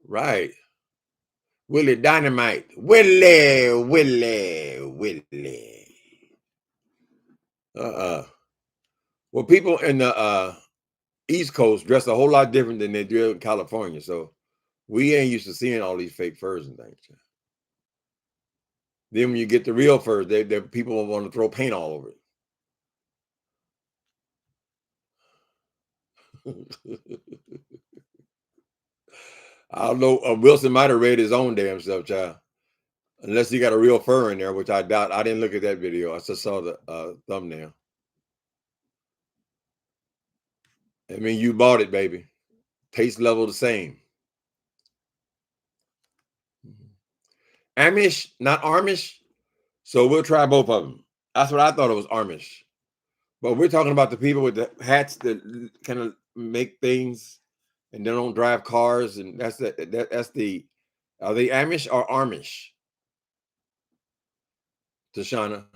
Right. Willie Dynamite. Willie. Well, people in the East Coast dress a whole lot different than they do in California. So we ain't used to seeing all these fake furs and things. Then when you get the real furs, they people want to throw paint all over it. I don't know. Wilson might have read his own damn stuff, child. Unless he got a real fur in there, which I doubt. I didn't look at that video. I just saw the thumbnail. I mean, you bought it, baby. Taste level the same. Amish, not Armish. So we'll try both of them. That's what I thought it was, Armish. But we're talking about the people with the hats that kind of make things and they don't drive cars. And that's the are they Amish or Armish? Tashana.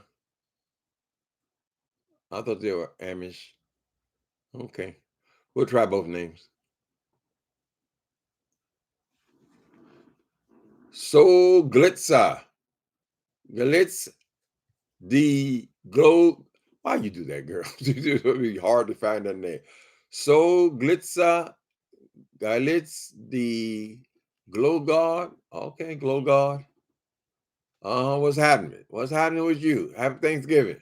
I thought they were Amish. Okay. We'll try both names. So Glitza. Glitz the glow. Why you do that, girl? It would be hard to find that name. So Glitza Glitz the glow god. Okay, glow god. What's happening? What's happening with you? Happy Thanksgiving.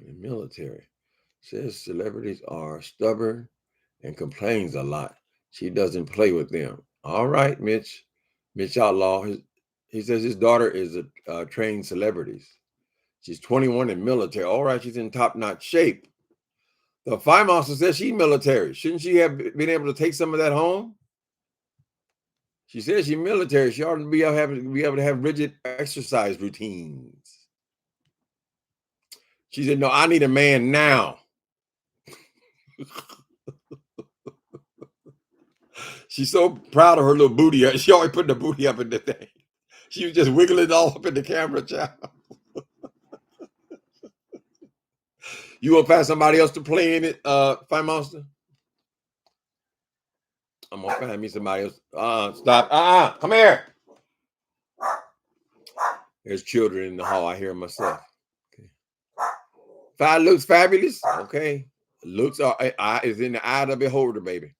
The military says celebrities are stubborn and complains a lot. She doesn't play with them. All right, Mitch. Mitch Outlaw. He says his daughter is a trained celebrities. She's 21 in military. All right, she's in top-notch shape. The FYE Monster says she's military. Shouldn't she have been able to take some of that home? She says she's military. She ought to be able to have rigid exercise routines. She said, no, I need a man now. She's so proud of her little booty. She always put the booty up in the thing. She was just wiggling all up in the camera, child. You want to find somebody else to play in it, FYE Monster? I'm going to find me somebody else. Stop. Come here. There's children in the hall. I hear them myself. Okay. FYE looks fabulous. Okay. Looks is in the eye of the beholder, baby.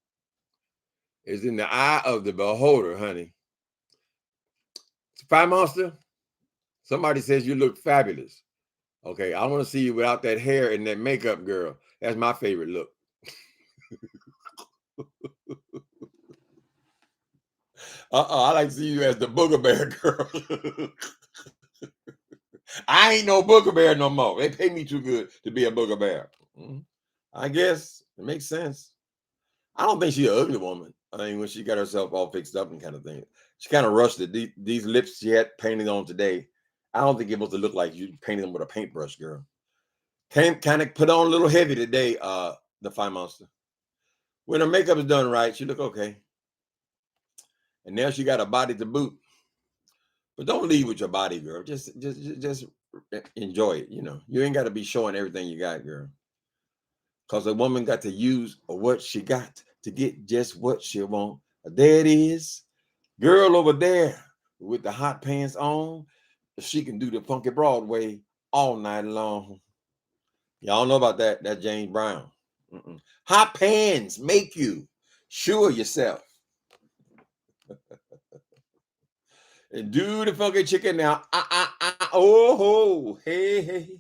It's in the eye of the beholder, honey. FYE Monster, somebody says you look fabulous. Okay, I want to see you without that hair and that makeup, girl. That's my favorite look. I like to see you as the booger bear girl. I ain't no booger bear no more. They pay me too good to be a booger bear. I guess it makes sense. I don't think she's an ugly woman. I mean, when she got herself all fixed up and kind of thing, she kind of rushed it. These lips she had painted on today, I don't think it was to look like you painted them with a paintbrush, girl. Kind of put on a little heavy today, the FYE Monster. When her makeup is done right, she look okay. And now she got a body to boot. But don't leave with your body, girl. Just enjoy it. You know, you ain't got to be showing everything you got, girl. Because a woman got to use what she got to get just what she want. There it is. Girl over there with the hot pants on. She can do the funky Broadway all night long. Y'all know about that. That's James Brown. Hot pants make you sure yourself. And do the funky chicken now. Oh, hey.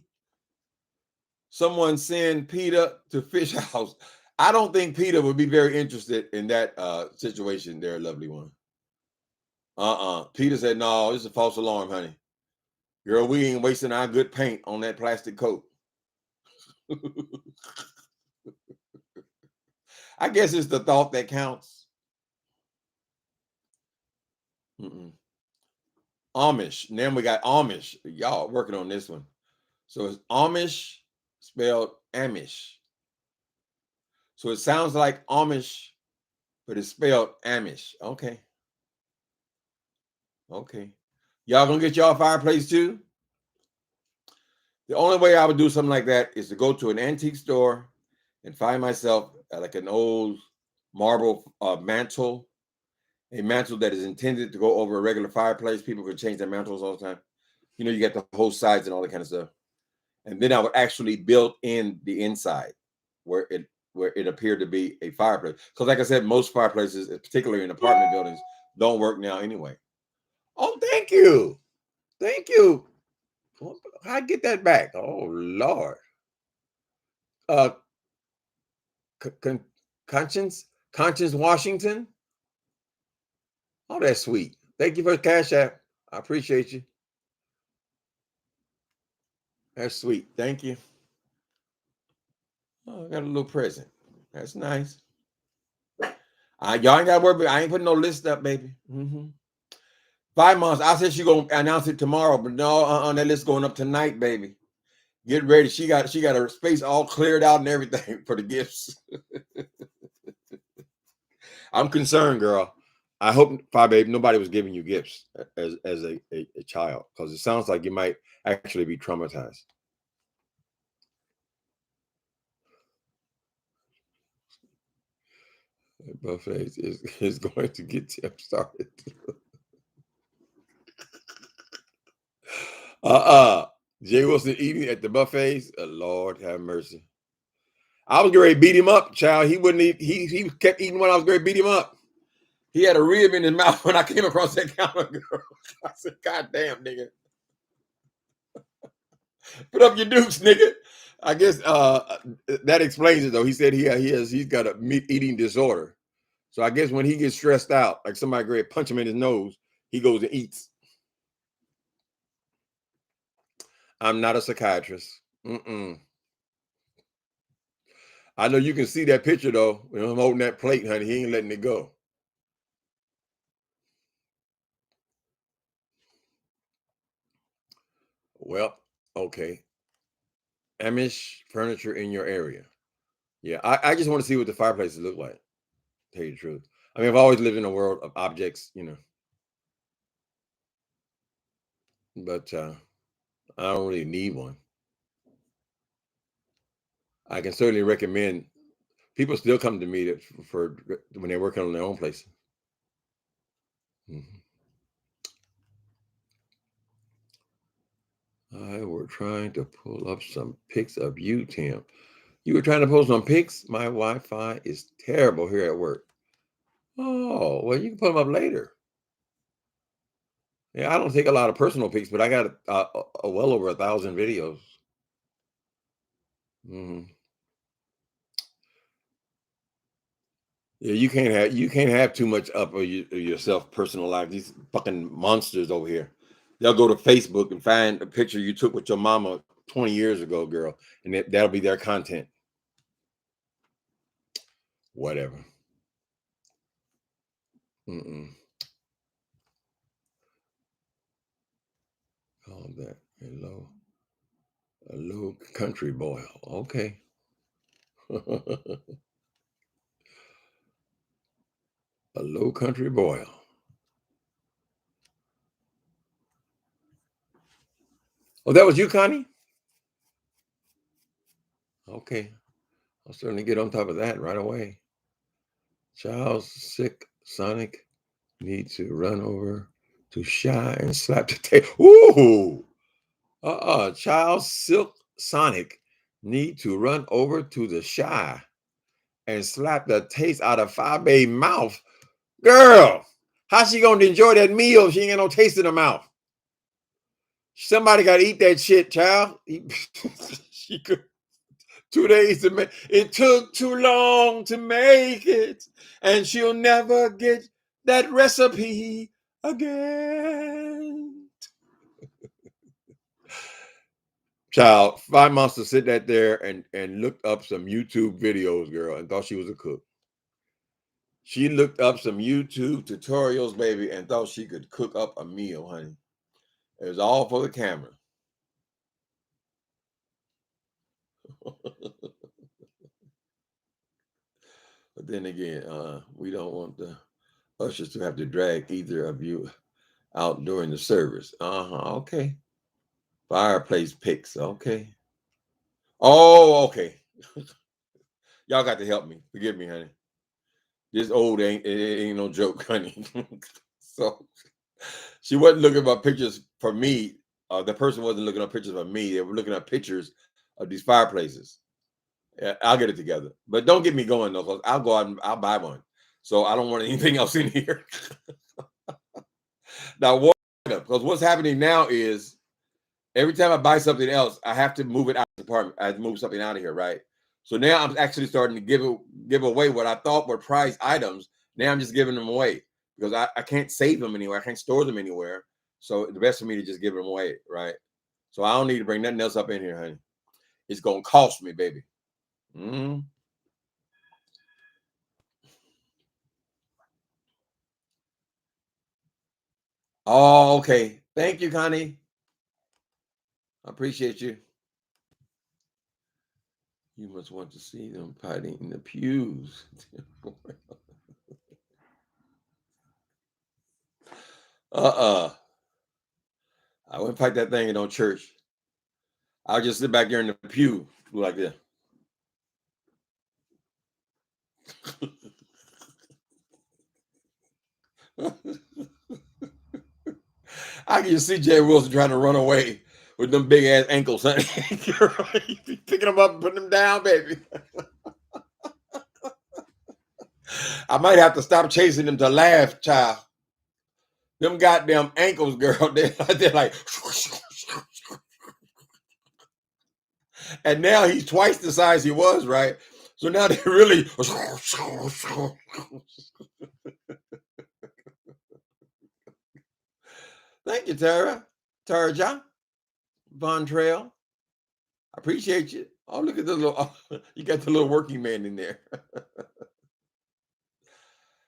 Someone send Peter to Fish House. I don't think Peter would be very interested in that situation there, lovely one. Peter said, no, this is a false alarm, honey. Girl, we ain't wasting our good paint on that plastic coat. I guess it's the thought that counts. Amish. And then we got Amish. Y'all working on this one. So it's Amish spelled Amish. So it sounds like Amish, but it's spelled Amish. Okay. Y'all gonna get y'all a fireplace too? The only way I would do something like that is to go to an antique store and find myself like an old marble mantle, a mantle that is intended to go over a regular fireplace. People can change their mantles all the time. You know, you get the whole sides and all that kind of stuff. And then I would actually build in the inside where it appeared to be a fireplace. Because like I said, most fireplaces, particularly in apartment buildings, don't work now anyway. Oh, thank you. How I get that back? Oh, Lord. Conscience Washington. Oh, that's sweet. Thank you for the Cash App. I appreciate you. That's sweet. Thank you. Oh, I got a little present. That's nice. Y'all ain't got to worry. I ain't putting no list up, baby. 5 months. I said she gonna announce it tomorrow, but no, that list going up tonight, baby. Get ready. She got her space all cleared out and everything for the gifts. I'm concerned, girl. I hope, babe, nobody was giving you gifts as a child, because it sounds like you might actually be traumatized. The buffet is going to get jump started. Jay Wilson eating at the buffets. Lord have mercy. I was going to beat him up, child. He wouldn't eat. He kept eating when I was going to beat him up. He had a rib in his mouth when I came across that counter, girl. I said, God damn, nigga. Put up your dukes, nigga. I guess that explains it, though. He said he's got a meat eating disorder. So I guess when he gets stressed out, like somebody great punch him in his nose, he goes and eats. I'm not a psychiatrist. I know you can see that picture though. When I'm holding that plate, honey, he ain't letting it go. Well, okay. Amish furniture in your area. Yeah, I just want to see what the fireplaces look like. Tell you the truth. I mean, I've always lived in a world of objects, but I don't really need one. I can certainly recommend. People still come to me for when they're working on their own place. Mhm. I were trying to pull up some pics of you, Tim. You were trying to post some pics? My Wi-Fi is terrible here at work. Oh, well, you can put them up later. Yeah, I don't take a lot of personal pics, but I got well over 1,000 videos. Mhm. Yeah, you can't have too much up of yourself personal life. These fucking monsters over here. They'll go to Facebook and find a picture you took with your mama 20 years ago, girl, and that'll be their content. Whatever. Mm-mm. Call that a low country boy. Okay. A low country boil. Oh, that was you, Connie? Okay. I'll certainly get on top of that right away. Child's sick Sonic need to run over to Shy and slap the tail. Ooh. Child Silk Sonic need to run over to the Shy and slap the taste out of Fabe mouth. Girl, how she gonna enjoy that meal if she ain't got no taste in her mouth? Somebody gotta eat that shit, child. She could 2 days to make it took too long to make it, and she'll never get that recipe again. Child, FYE Monster sit that there and looked up some YouTube videos, girl, and thought she was a cook. She looked up some YouTube tutorials, baby, and thought she could cook up a meal, honey. It was all for the camera. But then again, we don't want the ushers to have to drag either of you out during the service. Okay. Fireplace pics. Okay. Oh, okay. Y'all got to help me. Forgive me, honey. This old ain't no joke, honey. So she wasn't looking at pictures for me. The person wasn't looking at pictures of me. They were looking at pictures of these fireplaces. Yeah, I'll get it together. But don't get me going though, because I'll go out and I'll buy one. So I don't want anything else in here. Now, what? Because what's happening now is every time I buy something else, I have to move it out of the apartment. I have to move something out of here, right? So now I'm actually starting to give away what I thought were prized items. Now I'm just giving them away because I can't save them anywhere. I can't store them anywhere. So the best for me to just give them away, right? So I don't need to bring nothing else up in here, honey. It's gonna cost me, baby. Mm. Oh, okay. Thank you, Connie. I appreciate you. You must want to see them fighting in the pews. I wouldn't fight that thing in no church. I'll just sit back there in the pew like this. I can just see Jay Wilson trying to run away with them big ass ankles, honey. Picking them up and putting them down, baby. I might have to stop chasing them to laugh, child. Them goddamn ankles, girl. They're like, and now he's twice the size he was, right? So now they really. Thank you, Tara. Tara Von Trail. I appreciate you. Oh, look at the little, you got the little working man in there.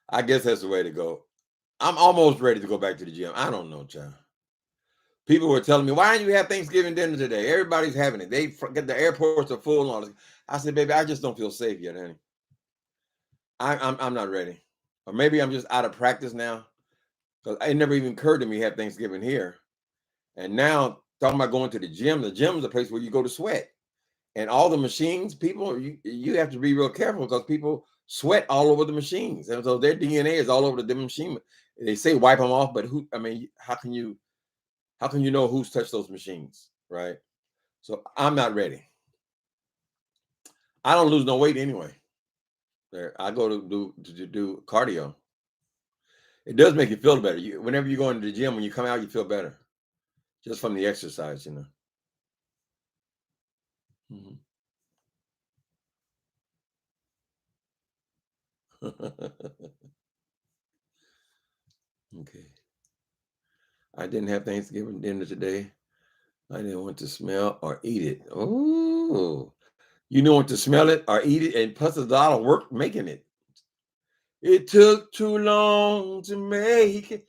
I guess that's the way to go. I'm almost ready to go back to the gym. I don't know, child. People were telling me, why didn't you have Thanksgiving dinner today? Everybody's having it. They get the airports are full and all this. I said, baby, I just don't feel safe yet, honey. I'm not ready. Or maybe I'm just out of practice now. Because it never even occurred to me to have Thanksgiving here. And now talking about going to the gym is a place where you go to sweat. And all the machines, people, you have to be real careful because people sweat all over the machines. And so their DNA is all over the machine. They say wipe them off, but how can you know who's touched those machines, right? So I'm not ready. I don't lose no weight anyway. There, I go to do cardio. It does make you feel better. Whenever you go into the gym, when you come out, you feel better, just from the exercise, Mhm. Okay. I didn't have Thanksgiving dinner today. I didn't want to smell or eat it. Oh, you don't want to smell it or eat it, and plus it's a lot of work making it. It took too long to make it.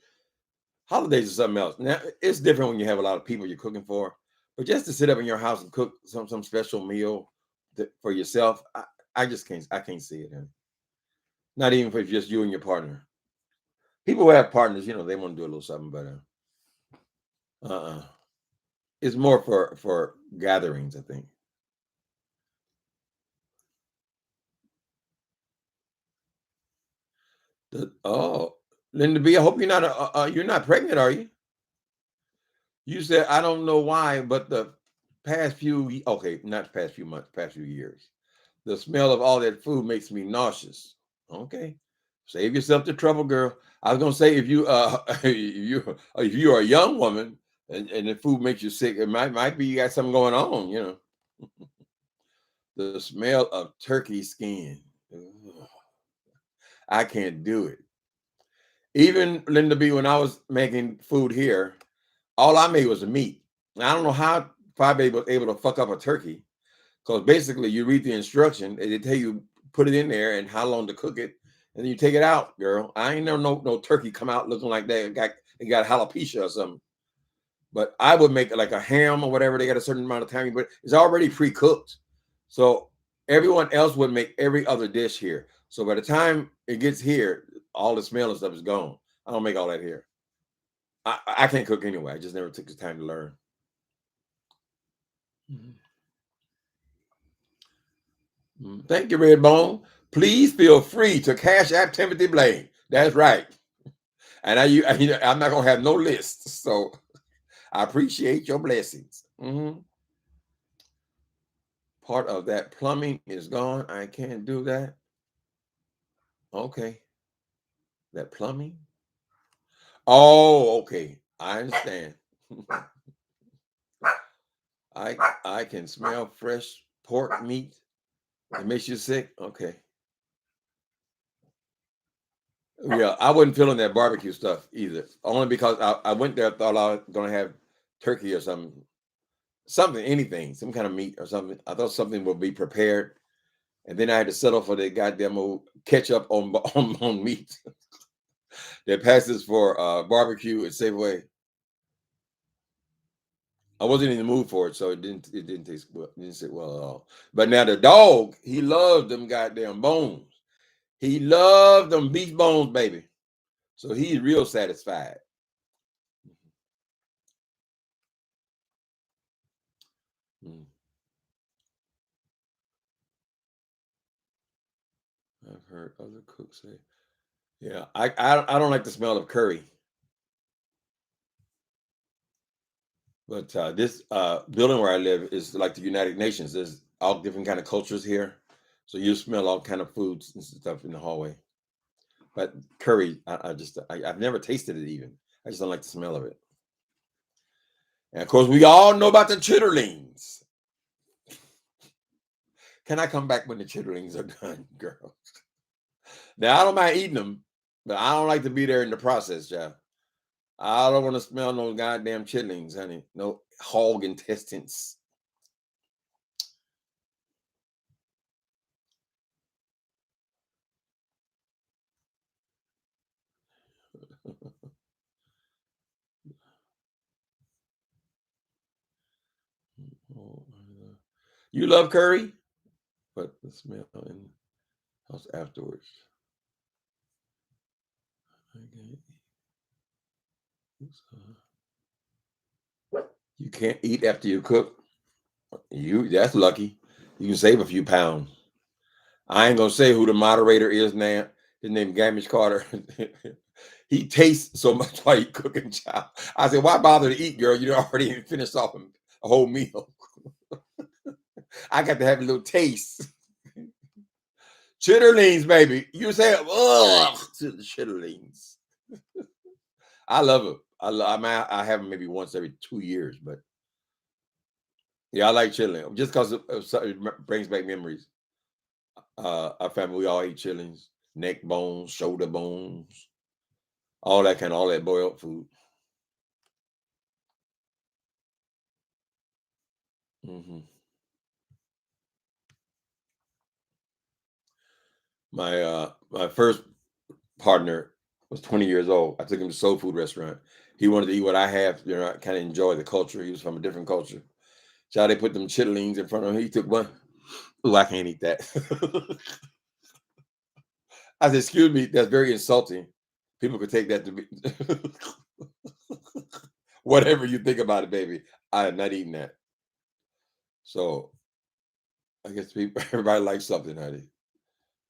Holidays are something else. Now it's different when you have a lot of people you're cooking for, but just to sit up in your house and cook some special meal for yourself, I just can't. I can't see it. Honey. Not even for just you and your partner. People who have partners, they want to do a little something, but uh, it's more for gatherings, I think. Oh, Linda B, I hope you're not pregnant, are you? You said I don't know why, but the past few okay, not the past few months, past few years, the smell of all that food makes me nauseous. Okay, save yourself the trouble, girl. I was gonna say if you if you are a young woman and the food makes you sick, it might be you got something going on. The smell of turkey skin. Ugh, I can't do it. Even Linda B, when I was making food here, all I made was the meat. I don't know how Five was able to fuck up a turkey because basically you read the instruction and they tell you put it in there and how long to cook it, and then you take it out, girl. I ain't never no turkey come out looking like that. It got alopecia or something. But I would make it like a ham or whatever. They got a certain amount of time, but it's already pre-cooked. So everyone else would make every other dish here. So by the time it gets here, all the smell and stuff is gone. I don't make all that here. I can't cook anyway. I just never took the time to learn. Mhm. Thank you, Redbone. Please feel free to cash app Timothy Blaine. That's right. And I'm not gonna have no list. So I appreciate your blessings. Part of that plumbing is gone. I can't do that. Okay. That plumbing. Oh, okay. I understand. I can smell fresh pork meat. It makes you sick. Okay. Yeah, I wasn't feeling that barbecue stuff either. Only because I went there, thought I was gonna have turkey or something, anything, some kind of meat or something. I thought something would be prepared, and then I had to settle for the goddamn old ketchup on meat that passes for barbecue at Safeway. I wasn't in the mood for it, so it didn't taste well. It didn't sit well at all. But now the dog, he loves them goddamn bones. He loved them beef bones, baby. So he's real satisfied. Mm. I've heard other cooks say, yeah, I don't like the smell of curry, but this building where I live is like the United Nations. There's all different kind of cultures here, so you smell all kind of foods and stuff in the hallway. But curry, I've never tasted it even. I just don't like the smell of it. And of course, we all know about the chitterlings. Can I come back when the chitterlings are done, girl? Now I don't mind eating them, but I don't like to be there in the process, child. I don't want to smell no goddamn chitlings, honey. No hog intestines. You love curry, but the smell in the house afterwards. You can't eat after you cook. That's lucky. You can save a few pounds. I ain't gonna say who the moderator is now. His name Gamish Carter. He tastes so much while you cooking, child. I said, why bother to eat, girl? You already finished off a whole meal. I got to have a little taste. Chitterlings, baby. You say, ugh, chitterlings. I love it. I have them maybe once every 2 years, but yeah, I like chitterlings just because it brings back memories. Our family, we all eat chitterlings, neck bones, shoulder bones, all that boiled food. Mm-hmm. My first partner was 20 years old. I took him to soul food restaurant. He wanted to eat what I have, I kind of enjoy the culture. He was from a different culture. So they put them chitterlings in front of him. He took one. Oh, I can't eat that. I said, excuse me, that's very insulting. People could take that to be whatever you think about it, baby. I am not eating that. So I guess everybody likes something, honey.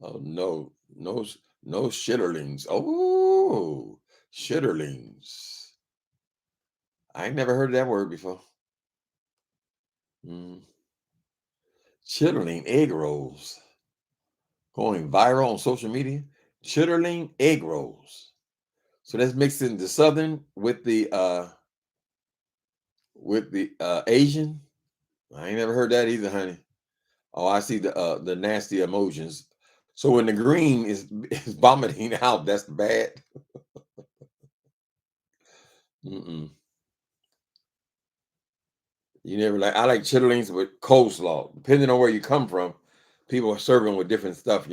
Oh no, no shitterlings. Oh, shitterlings. I ain't never heard that word before. Chitterling egg rolls going viral on social media. Chitterling egg rolls. So that's mixing the Southern with the Asian. I ain't never heard that either, honey. Oh, I see the nasty emojis. So when the green is vomiting out, that's bad. Mm-mm. You never I like chitterlings with coleslaw. Depending on where you come from, people are serving with different stuff.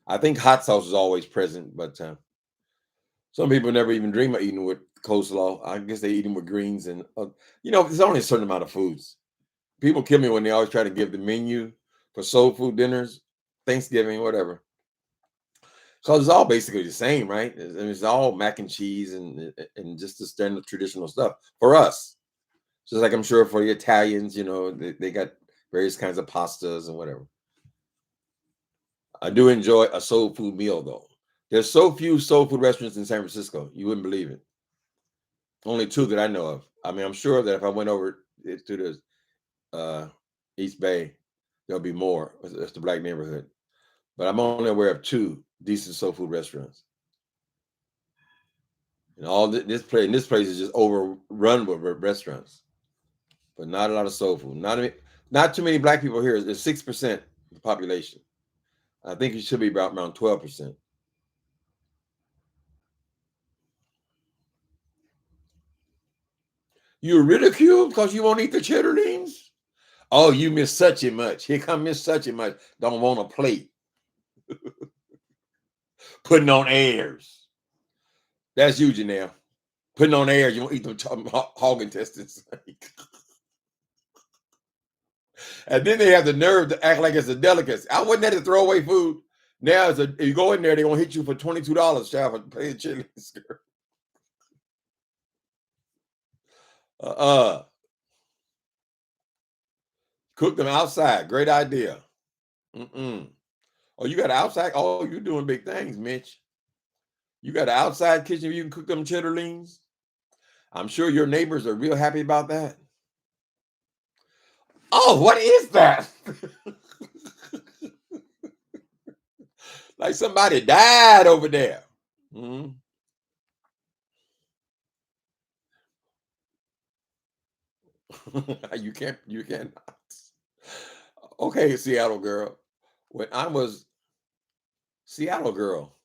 I think hot sauce is always present, but some people never even dream of eating with coleslaw. I guess they eat them with greens, and there's only a certain amount of foods. People kill me when they always try to give the menu for soul food dinners, Thanksgiving, whatever. So it's all basically the same, right? It's all mac and cheese and just the standard traditional stuff for us. Just like I'm sure for the Italians, they got various kinds of pastas and whatever. I do enjoy a soul food meal, though. There's so few soul food restaurants in San Francisco, you wouldn't believe it. Only 2 that I know of. I mean, I'm sure that if I went over to the East Bay, there'll be more. It's the black neighborhood. But I'm only aware of 2 decent soul food restaurants. And all this place is just overrun with restaurants, but not a lot of soul food. Not too many black people here. There's 6% of the population. I think it should be about around 12%. You're ridiculed because you won't eat the chitterlings? Oh, you miss such and much. Here come Miss Such and Much. Don't want a plate. Putting on airs. That's you, Janelle. Putting on airs. You won't eat them hog intestines. And then they have the nerve to act like it's a delicacy. I wasn't there to throw away food. Now, if you go in there, they're going to hit you for $22, child, for paying chitterlings. Cook them outside. Great idea. Oh, you got an outside? Oh, you're doing big things, Mitch. You got an outside kitchen where you can cook them chitterlings? I'm sure your neighbors are real happy about that. Oh, what is that? Like somebody died over there. Mm-hmm. You can't. Okay, Seattle girl. When I was Seattle girl,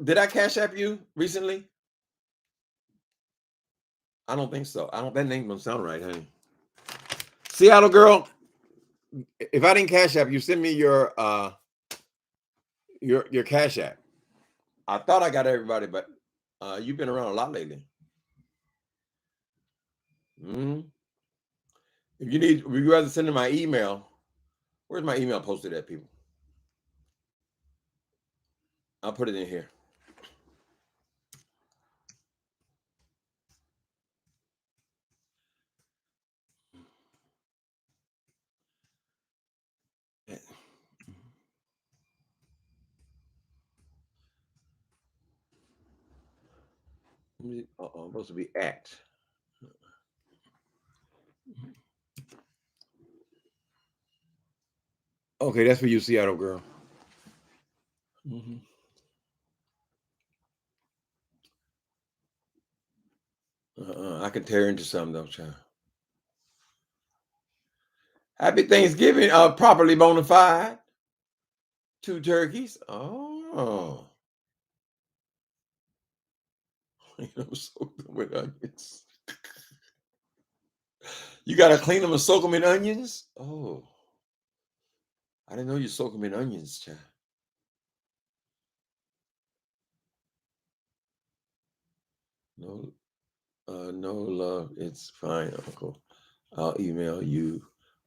did I cash app you recently? I don't think so. That name don't sound right, honey. Seattle girl, if I didn't cash app you, send me your cash app. I thought I got everybody, but you've been around a lot lately. Mm-hmm. If you rather send in my email, where's my email posted at, people? I'll put it in here. I'm supposed to be at. Okay, that's for you, Seattle girl. Mm-hmm. I can tear into something though, child. Happy Thanksgiving, properly bona fide. 2 turkeys. Oh, soak them with onions. You gotta clean them and soak them in onions. Oh, I didn't know you soak them in onions, child. No, no love. It's fine, Uncle. I'll email you.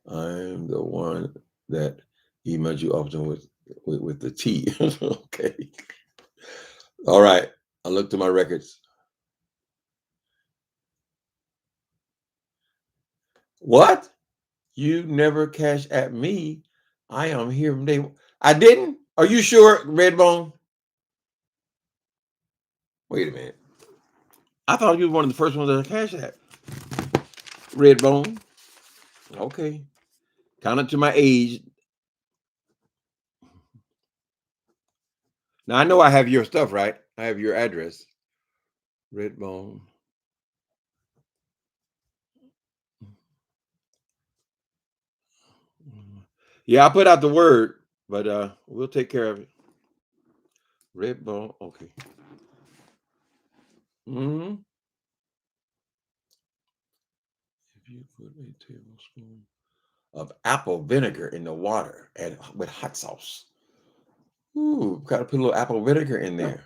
I'm the one that emailed you often with the T. Okay. All right. I looked through my records. What? You never cash at me. I am here from day. I didn't? Are you sure, Redbone? Wait a minute. I thought you were one of the first ones that cash at. Redbone. Okay. Counted to my age. Now I know I have your stuff, right? I have your address. Redbone. Yeah, I put out the word, but we'll take care of it. Redbone. Okay. Mm-hmm. If you put a tablespoon of apple vinegar in the water and with hot sauce. Ooh, gotta put a little apple vinegar in there.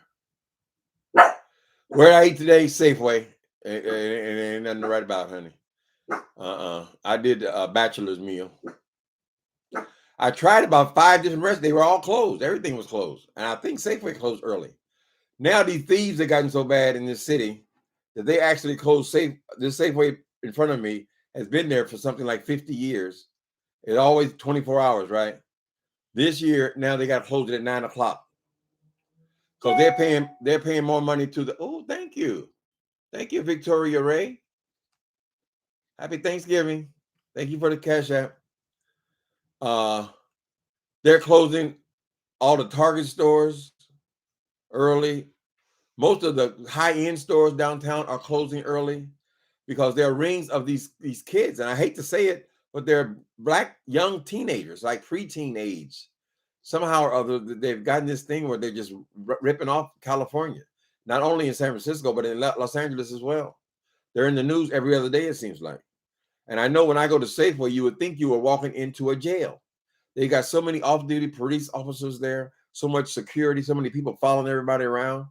Where I eat today, Safeway. Ain't nothing to write about, honey. I did a bachelor's meal. I tried about 5 different restaurants. They were all closed. Everything was closed. And I think Safeway closed early. Now these thieves have gotten so bad in this city that they actually closed this Safeway in front of me has been there for something like 50 years. It's always 24 hours, right? This year, now they got to close it at 9 o'clock. Because they're paying more money to the thank you. Thank you, Victoria Ray. Happy Thanksgiving. Thank you for the cash app. They're closing all the Target stores early. Most of the high-end stores downtown are closing early because there are rings of these kids. And I hate to say it, but they're Black young teenagers, like preteen age. Somehow or other, they've gotten this thing where they're just ripping off California, not only in San Francisco, but in Los Angeles as well. They're in the news every other day, it seems like. And I know when I go to Safeway, you would think you were walking into a jail. They got so many off-duty police officers there, so much security, so many people following everybody around.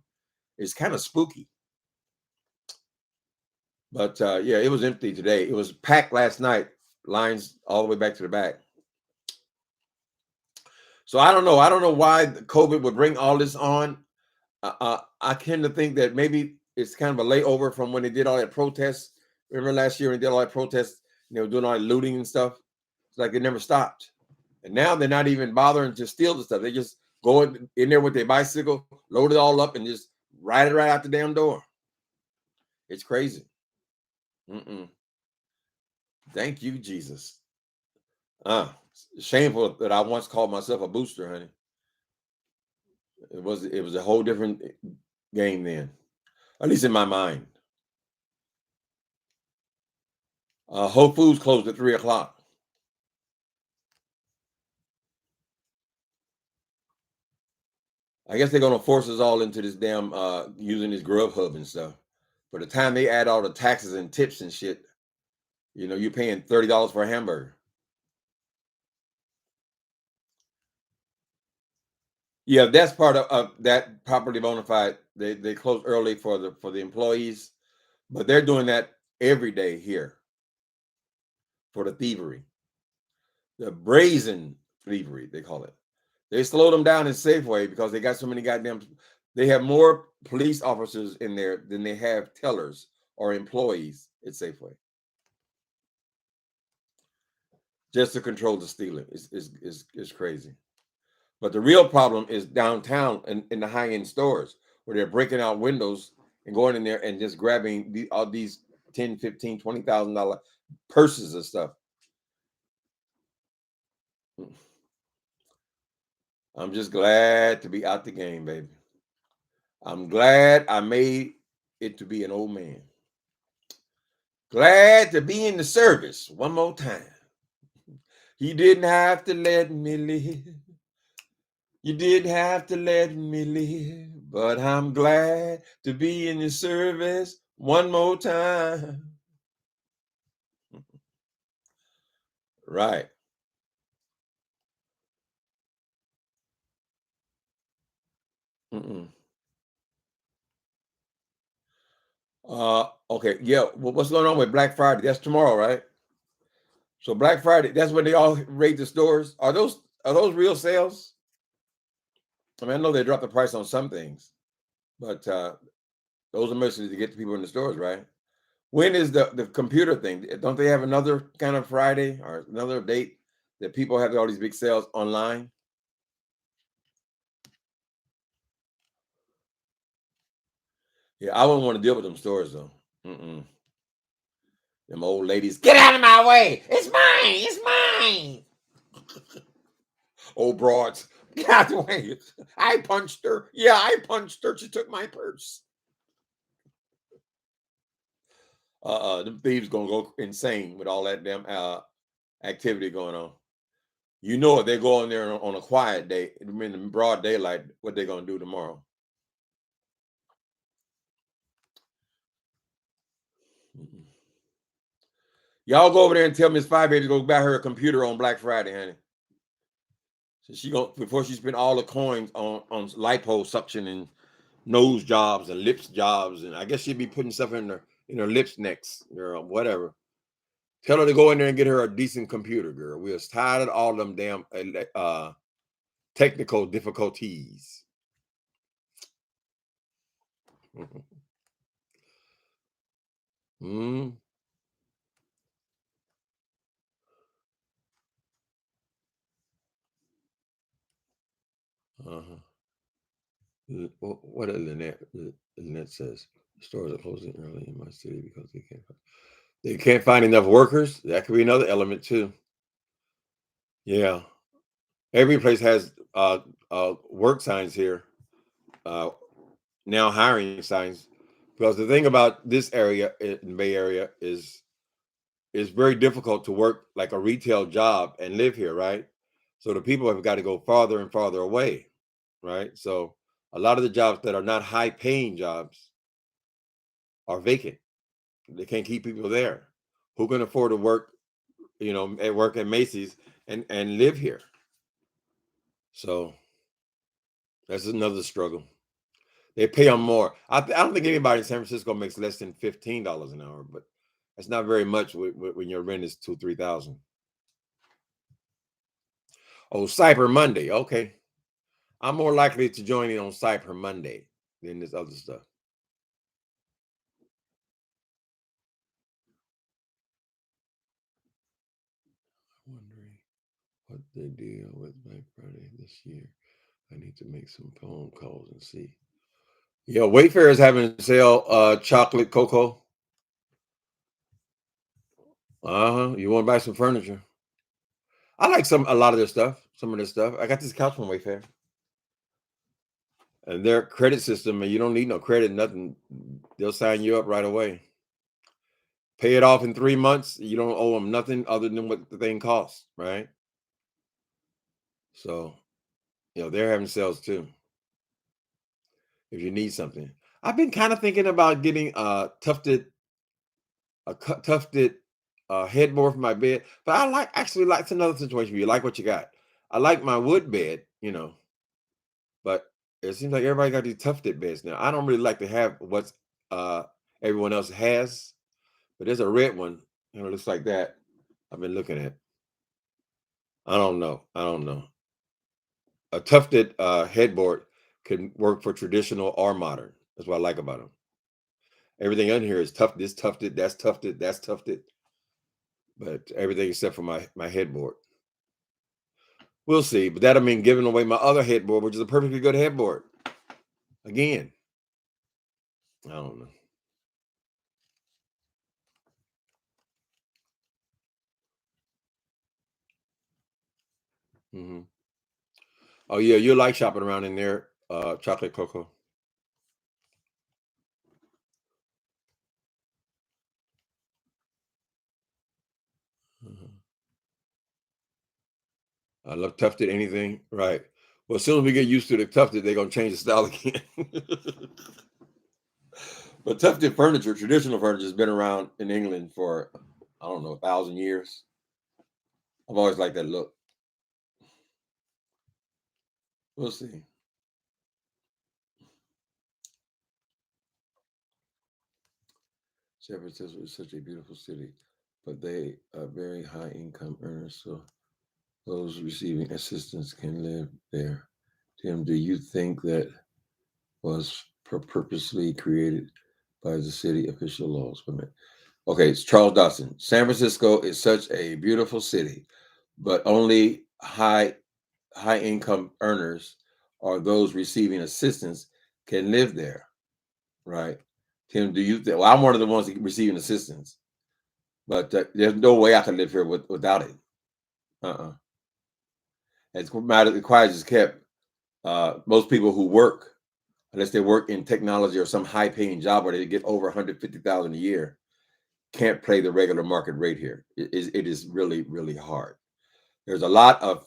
It's kind of spooky. But yeah, it was empty today. It was packed last night, lines all the way back to the back. So I don't know. I don't know why COVID would bring all this on. I tend to think that maybe it's kind of a layover from when they did all that protests. Remember last year when they did all that protests and they were doing all that looting and stuff? It's like it never stopped. And now they're not even bothering to steal the stuff. They just go in there with their bicycle, load it all up, and just ride it right out the damn door. It's crazy. Thank you, Jesus. Shameful that I once called myself a booster, honey. It was a whole different game then, at least in my mind. Whole Foods closed at 3 o'clock. I guess they're gonna force us all into this damn using this Grubhub and stuff. By the time they add all the taxes and tips and shit, you're paying $30 for a hamburger. Yeah, that's part of that property bona fide. They close early for the employees, but they're doing that every day here for the thievery, the brazen thievery they call it. They slowed them down in Safeway because they got so many goddamn. They have more police officers in there than they have tellers or employees at Safeway, just to control the stealing. Is crazy. But the real problem is downtown in the high end stores where they're breaking out windows and going in there and just grabbing all these 10, 15, $20,000 purses and stuff. I'm just glad to be out the game, baby. I'm glad I made it to be an old man. Glad to be in the service one more time. You didn't have to let me live. You didn't have to let me live, but I'm glad to be in the service one more time. Right. Mm-mm. Okay. Yeah. Well, what's going on with Black Friday? That's tomorrow, right? So Black Friday, that's when they all raid the stores. Are those real sales? I mean, I know they dropped the price on some things, but those are mostly to get the people in the stores, right? When is the computer thing? Don't they have another kind of Friday or another date that people have all these big sales online? Yeah, I wouldn't want to deal with them stores though. Mm-mm. Them old ladies, get out of my way! It's mine! It's mine! Old broads, get out of the way! I punched her. Yeah, I punched her. She took my purse. The thieves gonna go insane with all that damn activity going on. You know it. They go in there on a quiet day, in the broad daylight. What they gonna do tomorrow? Mm-mm. Y'all go over there and tell Miss Five Baby to go buy her a computer on Black Friday, honey. So she go before she spend all the coins on liposuction and nose jobs and lips jobs, and I guess she'd be putting stuff in her lips next, or whatever. Tell her to go in there and get her a decent computer, girl. We're tired of all them damn technical difficulties. Mm, uh-huh. What Lynette says? Stores are closing early in my city because they can't find enough workers. That could be another element too. Yeah, every place has work signs here. Uh, Now hiring signs, because the thing about this area in the Bay Area is it's very difficult to work like a retail job and live here, right? So the people have got to go farther and farther away, right? So a lot of the jobs that are not high paying jobs are vacant. They can't keep people there. Who can afford to work, at work at Macy's and live here? So that's another struggle. They pay them more. I don't think anybody in San Francisco makes less than $15 an hour, but that's not very much when your rent is 2,000, 3,000. Oh, Cyber Monday. Okay, I'm more likely to join in on Cyber Monday than this other stuff. Wondering what they deal with Black Friday this year. I need to make some phone calls and see. Yeah, Wayfair is having a sale chocolate cocoa. Uh-huh. You want to buy some furniture? I like a lot of their stuff. Some of their stuff. I got this couch from Wayfair. And their credit system, and you don't need no credit, nothing. They'll sign you up right away. Pay it off in 3 months. You don't owe them nothing other than what the thing costs, right? So, they're having sales too. If you need something, I've been kind of thinking about getting a tufted headboard for my bed, but actually like it's another situation. You like what you got. I like my wood bed, But it seems like everybody got these tufted beds now. I don't really like to have what's uh everyone else has, but there's a red one, it looks like that. I've been looking at. I don't know. I don't know. A tufted headboard can work for traditional or modern. That's what I like about them. Everything on here is tough. This tufted, that's tufted, that's tufted, but everything except for my headboard. We'll see. But that'll mean giving away my other headboard, which is a perfectly good headboard. Again, I don't know. Hmm. Oh yeah, you like shopping around in there, chocolate cocoa. Mhm. I love tufted anything, right? Well, as soon as we get used to the tufted, they're gonna change the style again. But tufted furniture, traditional furniture, has been around in England for I don't know 1,000 years. I've always liked that look. We'll see. San Francisco is such a beautiful city, but they are very high income earners, so those receiving assistance can live there. Tim, do you think that was purposely created by the city official laws? Wait a minute. Okay, it's Charles Dawson. San Francisco is such a beautiful city, but only high income earners or those receiving assistance can live there, right? Tim, do you think? Well, I'm one of the ones receiving assistance, but there's no way I can live here without it. Uh-uh. As matter the quiet is kept, most people who work, unless they work in technology or some high paying job where they get over 150,000 a year, can't pay the regular market rate here. It is really really hard. There's a lot of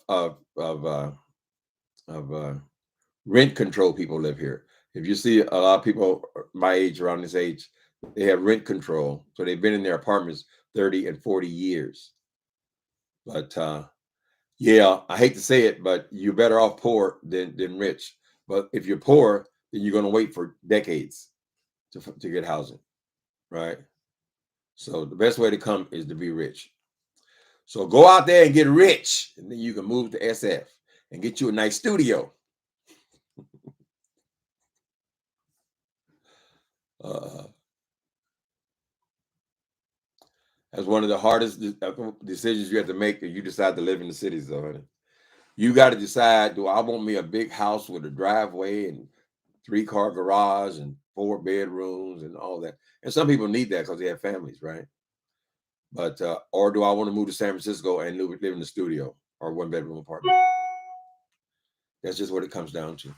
rent control people live here. If you see a lot of people my age, around this age, they have rent control, so they've been in their apartments 30 and 40 years. But yeah, I hate to say it, but you're better off poor than rich. But if you're poor, then you're going to wait for decades to get housing, right? So the best way to come is to be rich. So go out there and get rich, and then you can move to SF and get you a nice studio. Uh, that's one of the hardest decisions you have to make if you decide to live in the cities, though, honey. You got to decide: do I want me a big house with a driveway and three-car garage and four bedrooms and all that? And some people need that because they have families, right? But or do I want to move to San Francisco and live in the studio or one-bedroom apartment? That's just what it comes down to.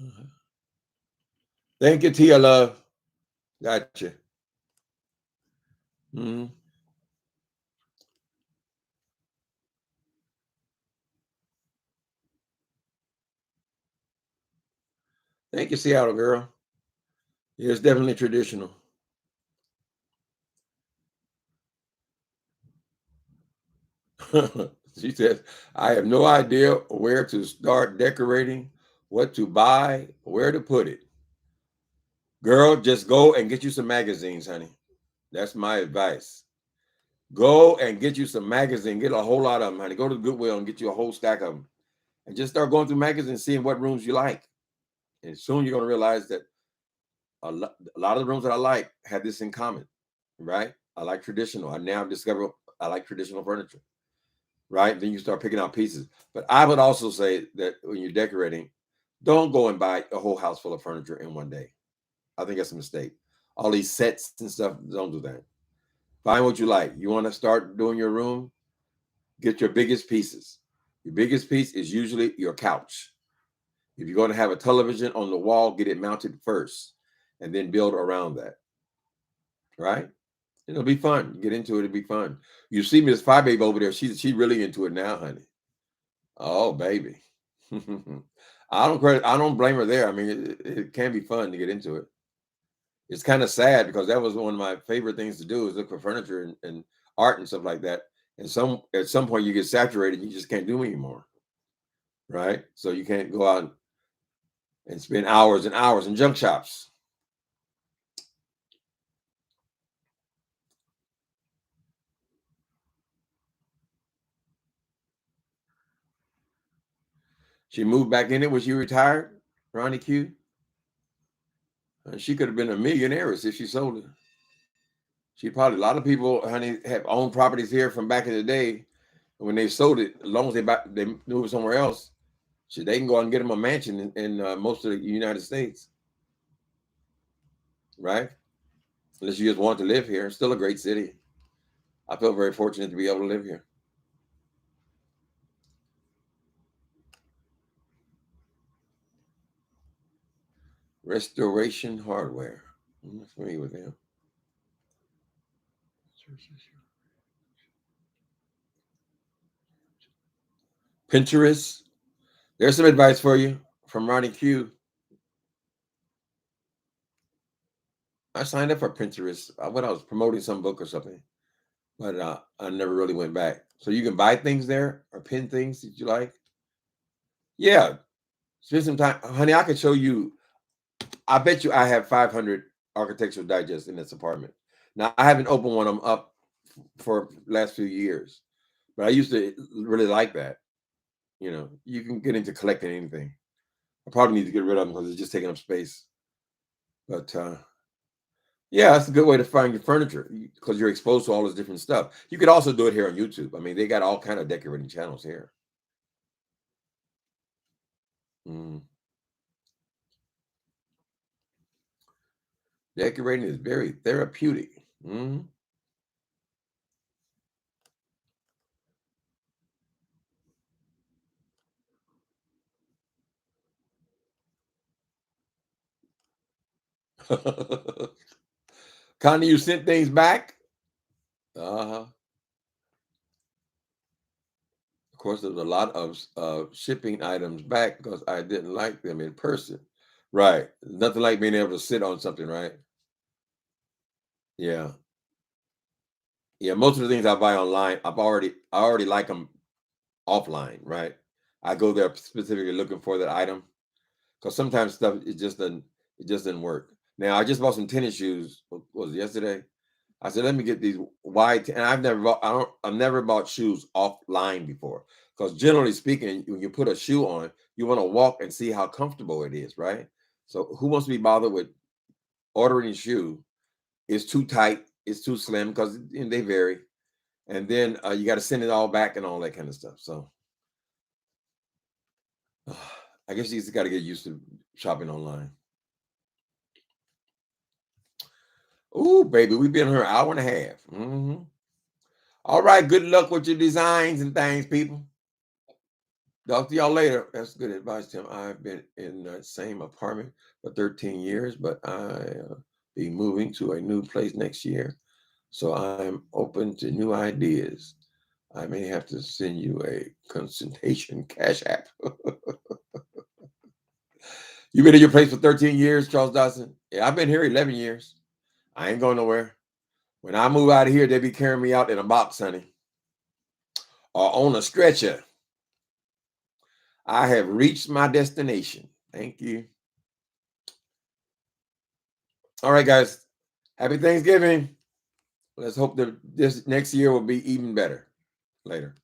Mhm. Thank you, Tia Love. Gotcha. Mhm. Thank you, Seattle girl. Yeah, it's definitely traditional. She says, I have no idea where to start decorating, what to buy, where to put it. Girl, just go and get you some magazines, honey. That's my advice. Go and get you some magazines. Get a whole lot of them, honey. Go to Goodwill and get you a whole stack of them. And just start going through magazines, seeing what rooms you like. And soon you're going to realize that a lot of the rooms that I like have this in common, right? I like traditional. I now discover I like traditional furniture, right? Then you start picking out pieces. But I would also say that when you're decorating, don't go and buy a whole house full of furniture in one day. I think that's a mistake. All these sets and stuff, don't do that. Find what you like. You want to start doing your room? Get your biggest pieces. Your biggest piece is usually your couch. If you're going to have a television on the wall, get it mounted first and then build around that, right? It'll be fun. Get into it. It'll be fun. You see Miss Five Babe over there. She's really into it now, honey. Oh, baby. I don't blame her there. I mean, it can be fun to get into it. It's kind of sad because that was one of my favorite things to do is look for furniture and art and stuff like that. And at some point you get saturated, you just can't do anymore. right? So you can't go out and spend hours and hours in junk shops. She moved back in it when she retired, Ronnie Q. She could have been a millionaire if she sold it. She probably, a lot of people, honey, have owned properties here from back in the day. When they sold it, as long as they move somewhere else, they can go out and get them a mansion in most of the United States, right? Unless you just want to live here. It's still a great city. I feel very fortunate to be able to live here. Restoration Hardware. I'm not familiar with them. Pinterest. There's some advice for you from Ronnie Q. I signed up for Pinterest when I was promoting some book or something, but I never really went back. So you can buy things there or pin things that you like. Yeah, spend some time, honey. I could show you. I bet you I have 500 architectural digests in this apartment. Now I haven't opened one of them up for the last few years, but I used to really like that. You know, you can get into collecting anything. I probably need to get rid of them because it's just taking up space. But yeah, that's a good way to find your furniture because you're exposed to all this different stuff. You could also do it here on YouTube. I mean, they got all kind of decorating channels here. Mm. Decorating is very therapeutic. Mm. Connie, you sent things back? Uh-huh. Of course, there's a lot of shipping items back because I didn't like them in person. Right. Nothing like being able to sit on something, right? Yeah. Yeah. Most of the things I buy online, I already like them offline, right? I go there specifically looking for that item because sometimes stuff it just didn't work. Now I just bought some tennis shoes. What was it, yesterday? I said, let me get these wide. And I've never bought shoes offline before. Because generally speaking, when you put a shoe on, you want to walk and see how comfortable it is, right? So who wants to be bothered with ordering a shoe? It's too tight, it's too slim because they vary. And then you got to send it all back and all that kind of stuff. So I guess you just got to get used to shopping online. Ooh, baby, we've been here an hour and a half. Mm-hmm. All right, good luck with your designs and things, people. Talk to y'all later. That's good advice, Tim. I've been in the same apartment for 13 years, but I be moving to a new place next year. So I'm open to new ideas. I may have to send you a consultation cash app. You been in your place for 13 years, Charles Dawson? Yeah, I've been here 11 years. I ain't going nowhere. When I move out of here, they be carrying me out in a box, honey, or on a stretcher. I have reached my destination. Thank you. All right, guys. Happy Thanksgiving. Let's hope that this next year will be even better. Later.